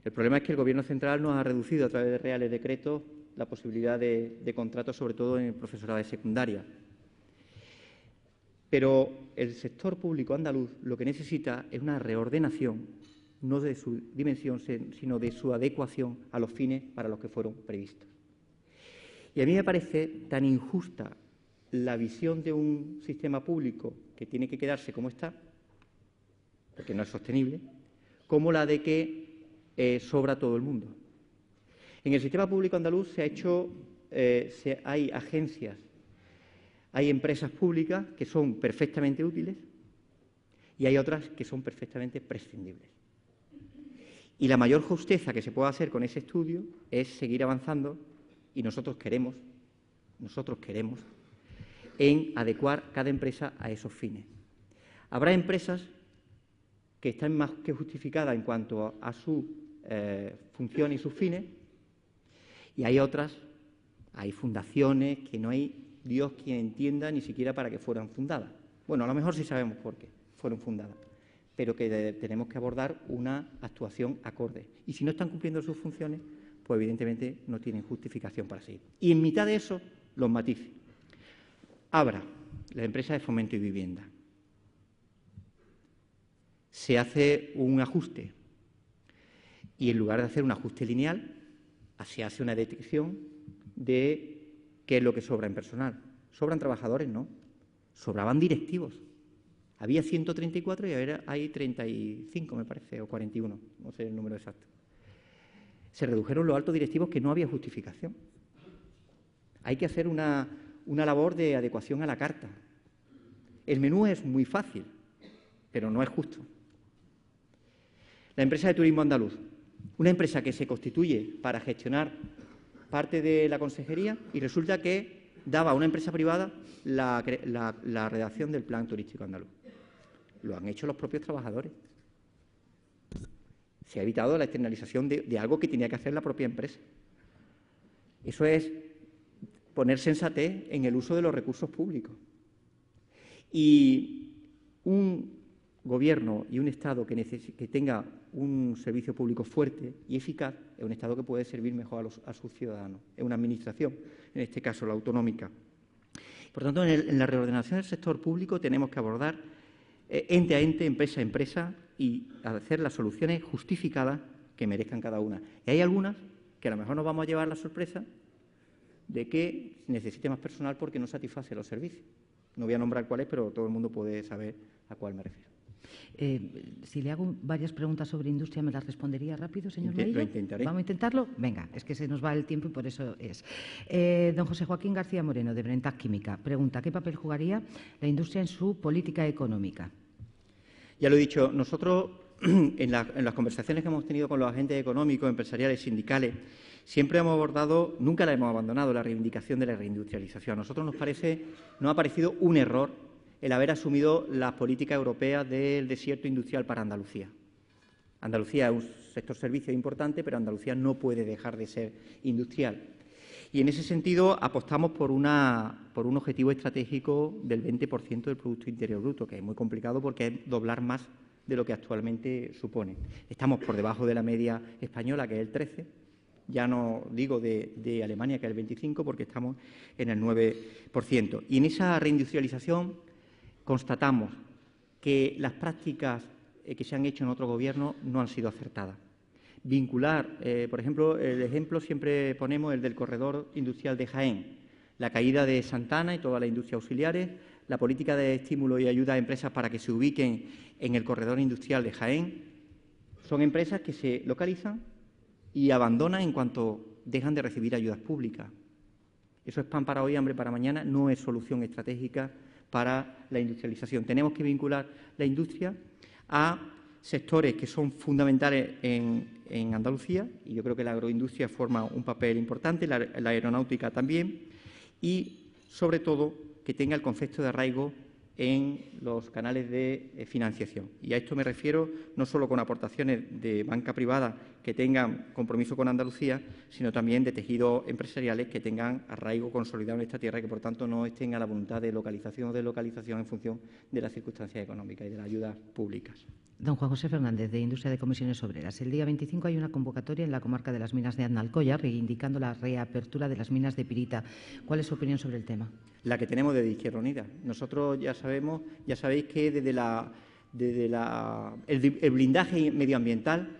Speaker 3: El problema es que el Gobierno central nos ha reducido a través de reales decretos la posibilidad de contratos, sobre todo en el profesorado de secundaria. Pero el sector público andaluz lo que necesita es una reordenación, no de su dimensión, sino de su adecuación a los fines para los que fueron previstos. Y a mí me parece tan injusta la visión de un sistema público que tiene que quedarse como está, porque no es sostenible, como la de que sobra todo el mundo. En el sistema público andaluz hay agencias, hay empresas públicas que son perfectamente útiles y hay otras que son perfectamente prescindibles. Y la mayor justeza que se puede hacer con ese estudio es seguir avanzando, y nosotros queremos en adecuar cada empresa a esos fines. Habrá empresas que están más que justificadas en cuanto a su función y sus fines, y hay otras, hay fundaciones que no hay Dios quien entienda ni siquiera para qué fueran fundadas. Bueno, a lo mejor sí sabemos por qué fueron fundadas, pero que tenemos que abordar una actuación acorde. Y si no están cumpliendo sus funciones, pues evidentemente no tienen justificación para seguir. Y en mitad de eso, los matices. Abra, la empresa de fomento y vivienda. Se hace un ajuste y en lugar de hacer un ajuste lineal, se hace una detección de qué es lo que sobra en personal. ¿Sobran trabajadores? No. Sobraban directivos. Había 134 y ahora hay 35, me parece, o 41, no sé el número exacto. Se redujeron los altos directivos que no había justificación. Hay que hacer una labor de adecuación a la carta. El menú es muy fácil, pero no es justo. La empresa de turismo andaluz, una empresa que se constituye para gestionar parte de la consejería y resulta que daba a una empresa privada la redacción del plan turístico andaluz. Lo han hecho los propios trabajadores. Se ha evitado la externalización de algo que tenía que hacer la propia empresa. Eso es poner sensatez en el uso de los recursos públicos. Y un Gobierno y un Estado que tenga un servicio público fuerte y eficaz es un Estado que puede servir mejor a sus ciudadanos. Es una administración, en este caso la autonómica. Por tanto, en la reordenación del sector público tenemos que abordar ente a ente, empresa a empresa, y hacer las soluciones justificadas que merezcan cada una. Y hay algunas que a lo mejor nos vamos a llevar la sorpresa de que necesite más personal porque no satisface los servicios. No voy a nombrar cuáles, pero todo el mundo puede saber a cuál me refiero.
Speaker 1: Si le hago varias preguntas sobre industria, ¿me las respondería rápido, señor Melillo?
Speaker 3: Lo intentaré.
Speaker 1: ¿Vamos a intentarlo? Venga, es que se nos va el tiempo y por eso es. Don José Joaquín García Moreno, de Brentac Química, pregunta: ¿qué papel jugaría la industria en su política económica?
Speaker 3: Ya lo he dicho, nosotros en las conversaciones que hemos tenido con los agentes económicos, empresariales, sindicales, siempre hemos abordado, nunca la hemos abandonado, la reivindicación de la reindustrialización. A nosotros nos ha parecido un error el haber asumido las políticas europeas del desierto industrial para Andalucía. Andalucía es un sector servicio importante, pero Andalucía no puede dejar de ser industrial. Y en ese sentido apostamos por un objetivo estratégico del 20% del Producto Interior Bruto, que es muy complicado porque es doblar más de lo que actualmente supone. Estamos por debajo de la media española, que es el 13%, ya no digo de Alemania, que es el 25%, porque estamos en el 9%. Y en esa reindustrialización constatamos que las prácticas que se han hecho en otros gobiernos no han sido acertadas. Vincular, por ejemplo, el ejemplo siempre ponemos el del corredor industrial de Jaén, la caída de Santana y todas las industrias auxiliares, la política de estímulo y ayuda a empresas para que se ubiquen en el corredor industrial de Jaén. Son empresas que se localizan y abandonan en cuanto dejan de recibir ayudas públicas. Eso es pan para hoy, hambre para mañana, no es solución estratégica para la industrialización. Tenemos que vincular la industria a sectores que son fundamentales en Andalucía, y yo creo que la agroindustria forma un papel importante, la aeronáutica también, y sobre todo que tenga el concepto de arraigo en los canales de financiación. Y a esto me refiero no solo con aportaciones de banca privada que tengan compromiso con Andalucía, sino también de tejidos empresariales que tengan arraigo consolidado en esta tierra y que, por tanto, no estén a la voluntad de localización o deslocalización en función de las circunstancias económicas y de las ayudas públicas.
Speaker 1: Don Juan José Fernández, de Industria de Comisiones Obreras. El día 25 hay una convocatoria en la comarca de las minas de Aznalcóllar reivindicando la reapertura de las minas de pirita. ¿Cuál es su opinión sobre el tema?
Speaker 3: La que tenemos desde Izquierda Unida. Nosotros ya sabéis que desde el blindaje medioambiental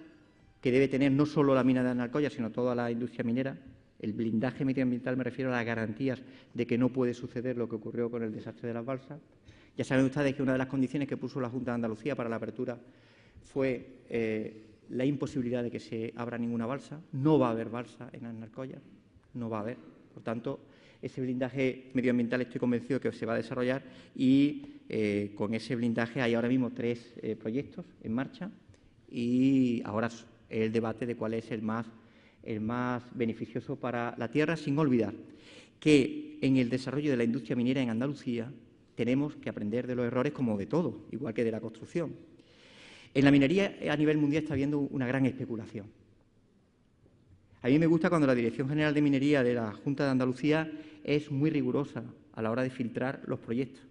Speaker 3: que debe tener no solo la mina de Aznalcóllar, sino toda la industria minera, el blindaje medioambiental me refiero a las garantías de que no puede suceder lo que ocurrió con el desastre de las balsas. Ya saben ustedes que una de las condiciones que puso la Junta de Andalucía para la apertura fue la imposibilidad de que se abra ninguna balsa. No va a haber balsa en Aznalcóllar, no va a haber. Por tanto, ese blindaje medioambiental estoy convencido que se va a desarrollar y con ese blindaje hay ahora mismo 3 proyectos en marcha y ahora es el debate de cuál es el más beneficioso para la tierra, sin olvidar que en el desarrollo de la industria minera en Andalucía tenemos que aprender de los errores como de todo, igual que de la construcción. En la minería a nivel mundial está habiendo una gran especulación. A mí me gusta cuando la Dirección General de Minería de la Junta de Andalucía es muy rigurosa a la hora de filtrar los proyectos,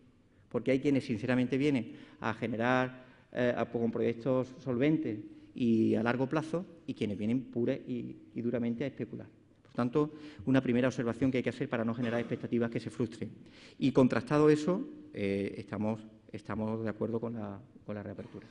Speaker 3: porque hay quienes sinceramente vienen a generar con proyectos solventes y a largo plazo y quienes vienen pura y duramente a especular. Por tanto, una primera observación que hay que hacer para no generar expectativas que se frustren. Y contrastado eso, estamos de acuerdo con la reapertura.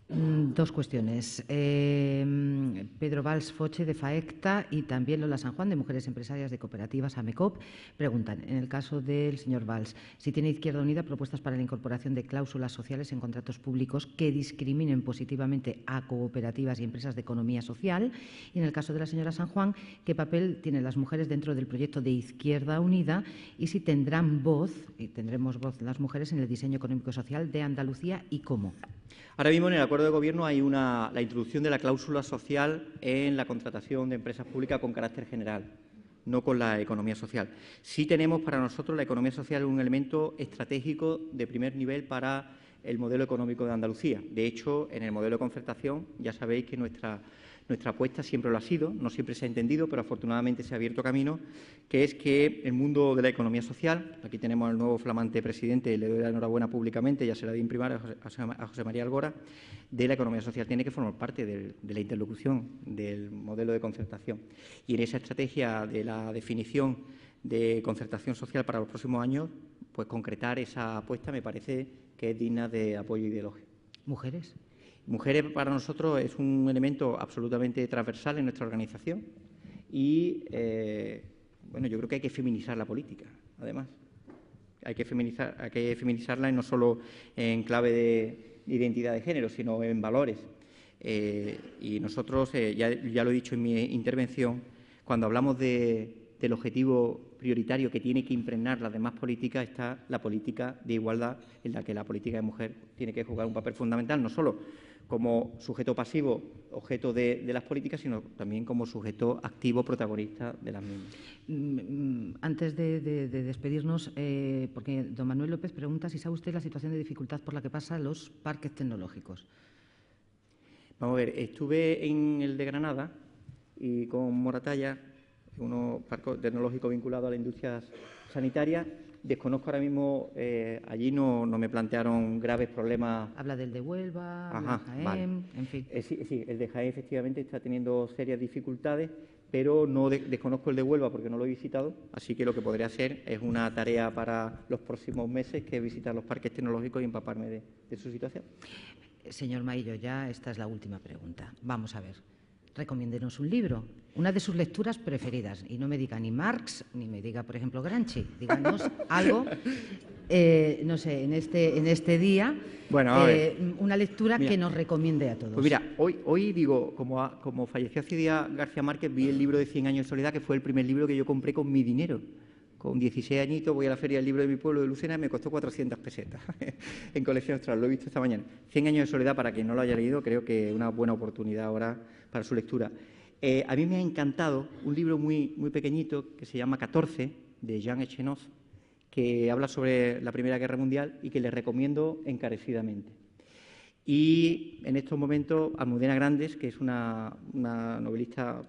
Speaker 1: 2 cuestiones. Pedro Valls Foche, de FAECTA, y también Lola San Juan, de Mujeres Empresarias de Cooperativas, AMECOP, preguntan, en el caso del señor Valls, si tiene Izquierda Unida propuestas para la incorporación de cláusulas sociales en contratos públicos que discriminen positivamente a cooperativas y empresas de economía social. Y en el caso de la señora San Juan, ¿qué papel tienen las mujeres dentro del proyecto de Izquierda Unida y si tendrán voz, y tendremos voz las mujeres en el diseño económico-social de Andalucía y cómo?
Speaker 3: Ahora mismo en el acuerdo de gobierno hay la introducción de la cláusula social en la contratación de empresas públicas con carácter general, no con la economía social. Sí tenemos para nosotros la economía social un elemento estratégico de primer nivel para el modelo económico de Andalucía. De hecho, en el modelo de concertación ya sabéis que nuestra apuesta siempre lo ha sido, no siempre se ha entendido, pero afortunadamente se ha abierto camino, que es que el mundo de la economía social, aquí tenemos al nuevo flamante presidente, le doy la enhorabuena públicamente, ya se la di en primaria a José María Algora, de la economía social tiene que formar parte de la interlocución del modelo de concertación. Y en esa estrategia de la definición de concertación social para los próximos años, pues concretar esa apuesta me parece que es digna de apoyo ideológico.
Speaker 1: ¿Mujeres?
Speaker 3: Mujeres para nosotros es un elemento absolutamente transversal en nuestra organización y, bueno, yo creo que hay que feminizar la política, además. Hay que feminizarla y no solo en clave de identidad de género, sino en valores. Y nosotros, ya lo he dicho en mi intervención, cuando hablamos del objetivo prioritario que tiene que impregnar las demás políticas, está la política de igualdad, en la que la política de mujer tiene que jugar un papel fundamental, no solo como sujeto pasivo, objeto de las políticas, sino también como sujeto activo, protagonista de las mismas.
Speaker 1: Antes de despedirnos, porque don Manuel López pregunta si sabe usted la situación de dificultad por la que pasan los parques tecnológicos.
Speaker 3: Vamos a ver, estuve en el de Granada y con Moratalla, unos parques tecnológicos vinculados a la industria sanitaria. Desconozco ahora mismo, allí no me plantearon graves problemas.
Speaker 1: Habla del de Huelva,
Speaker 3: Ajá,
Speaker 1: de Jaén,
Speaker 3: vale.
Speaker 1: en fin.
Speaker 3: Sí, el de Jaén efectivamente está teniendo serias dificultades, pero no desconozco el de Huelva porque no lo he visitado, así que lo que podría hacer es una tarea para los próximos meses, que es visitar los parques tecnológicos y empaparme de su situación.
Speaker 1: Señor Maillo, ya esta es la última pregunta. Vamos a ver. Recomiéndenos un libro, una de sus lecturas preferidas. Y no me diga ni Marx, ni me diga, por ejemplo, Gramsci. Díganos algo, no sé, en este día,
Speaker 3: bueno,
Speaker 1: una lectura que nos recomiende a todos.
Speaker 3: Pues mira, hoy digo, como falleció hace días García Márquez, vi el libro de 100 años de soledad, que fue el primer libro que yo compré con mi dinero. Con 16 añitos voy a la Feria del Libro de mi pueblo de Lucena y me costó 400 pesetas en Colección Austral, lo he visto esta mañana. 100 años de soledad, para quien no lo haya leído, creo que es una buena oportunidad ahora para su lectura. A mí me ha encantado un libro muy, muy pequeñito que se llama 14, de Jean Echenoz, que habla sobre la Primera Guerra Mundial y que les recomiendo encarecidamente. Y en estos momentos Almudena Grandes, que es una novelista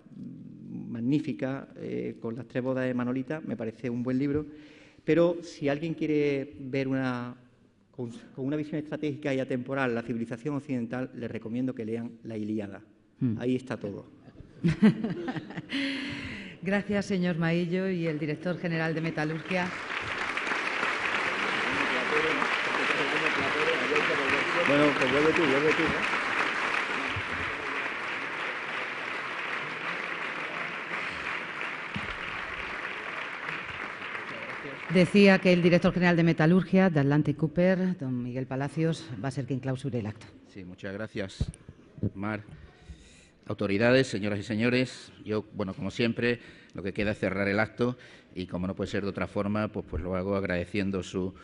Speaker 3: magnífica, con Las tres bodas de Manolita, me parece un buen libro, pero si alguien quiere ver con una visión estratégica y atemporal la civilización occidental, les recomiendo que lean La Ilíada. Ahí está todo.
Speaker 1: Gracias, señor Maillo, y el director general de Metalurgia.
Speaker 3: Bueno, pues vuelve tú, ¿no?
Speaker 1: Decía que el director general de Metalurgia, de Atlantic Cooper, don Miguel Palacios, va a ser quien clausure el acto.
Speaker 4: Sí, muchas gracias, Mar. Autoridades, señoras y señores, yo, bueno, como siempre, lo que queda es cerrar el acto y, como no puede ser de otra forma, pues lo hago agradeciendo su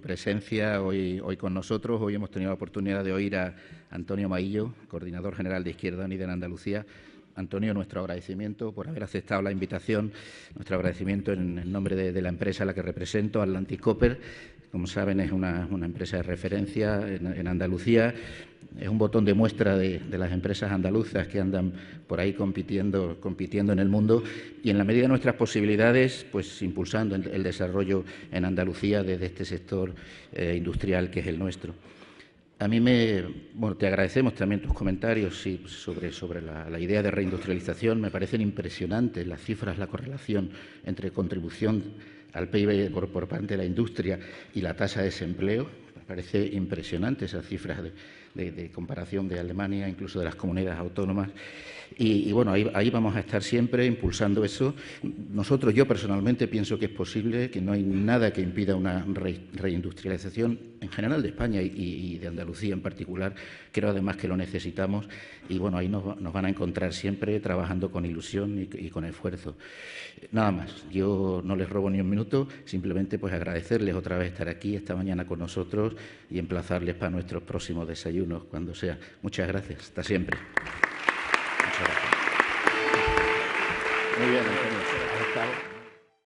Speaker 4: presencia hoy con nosotros. Hoy hemos tenido la oportunidad de oír a Antonio Maillo, coordinador general de Izquierda Unida en Andalucía. Antonio, nuestro agradecimiento por haber aceptado la invitación, nuestro agradecimiento en nombre de la empresa a la que represento, Atlantic Cooper. Como saben, es una empresa de referencia en Andalucía. Es un botón de muestra de las empresas andaluzas que andan por ahí compitiendo en el mundo y, en la medida de nuestras posibilidades, pues impulsando el desarrollo en Andalucía desde este sector industrial que es el nuestro. A mí te agradecemos también tus comentarios sobre la idea de reindustrialización. Me parecen impresionantes las cifras, la correlación entre contribución al PIB por parte de la industria y la tasa de desempleo. Me parece impresionante esas cifras de comparación de Alemania, incluso de las comunidades autónomas. Y bueno, ahí vamos a estar siempre impulsando eso. Yo personalmente pienso que es posible, que no hay nada que impida una reindustrialización en general de España y de Andalucía en particular. Creo además que lo necesitamos y bueno, ahí nos van a encontrar siempre trabajando con ilusión y con esfuerzo. Nada más, yo no les robo ni un minuto, simplemente pues agradecerles otra vez estar aquí esta mañana con nosotros y emplazarles para nuestros próximos desayunos cuando sea. Muchas gracias, hasta siempre. Muchas gracias. Muy bien, Antonio.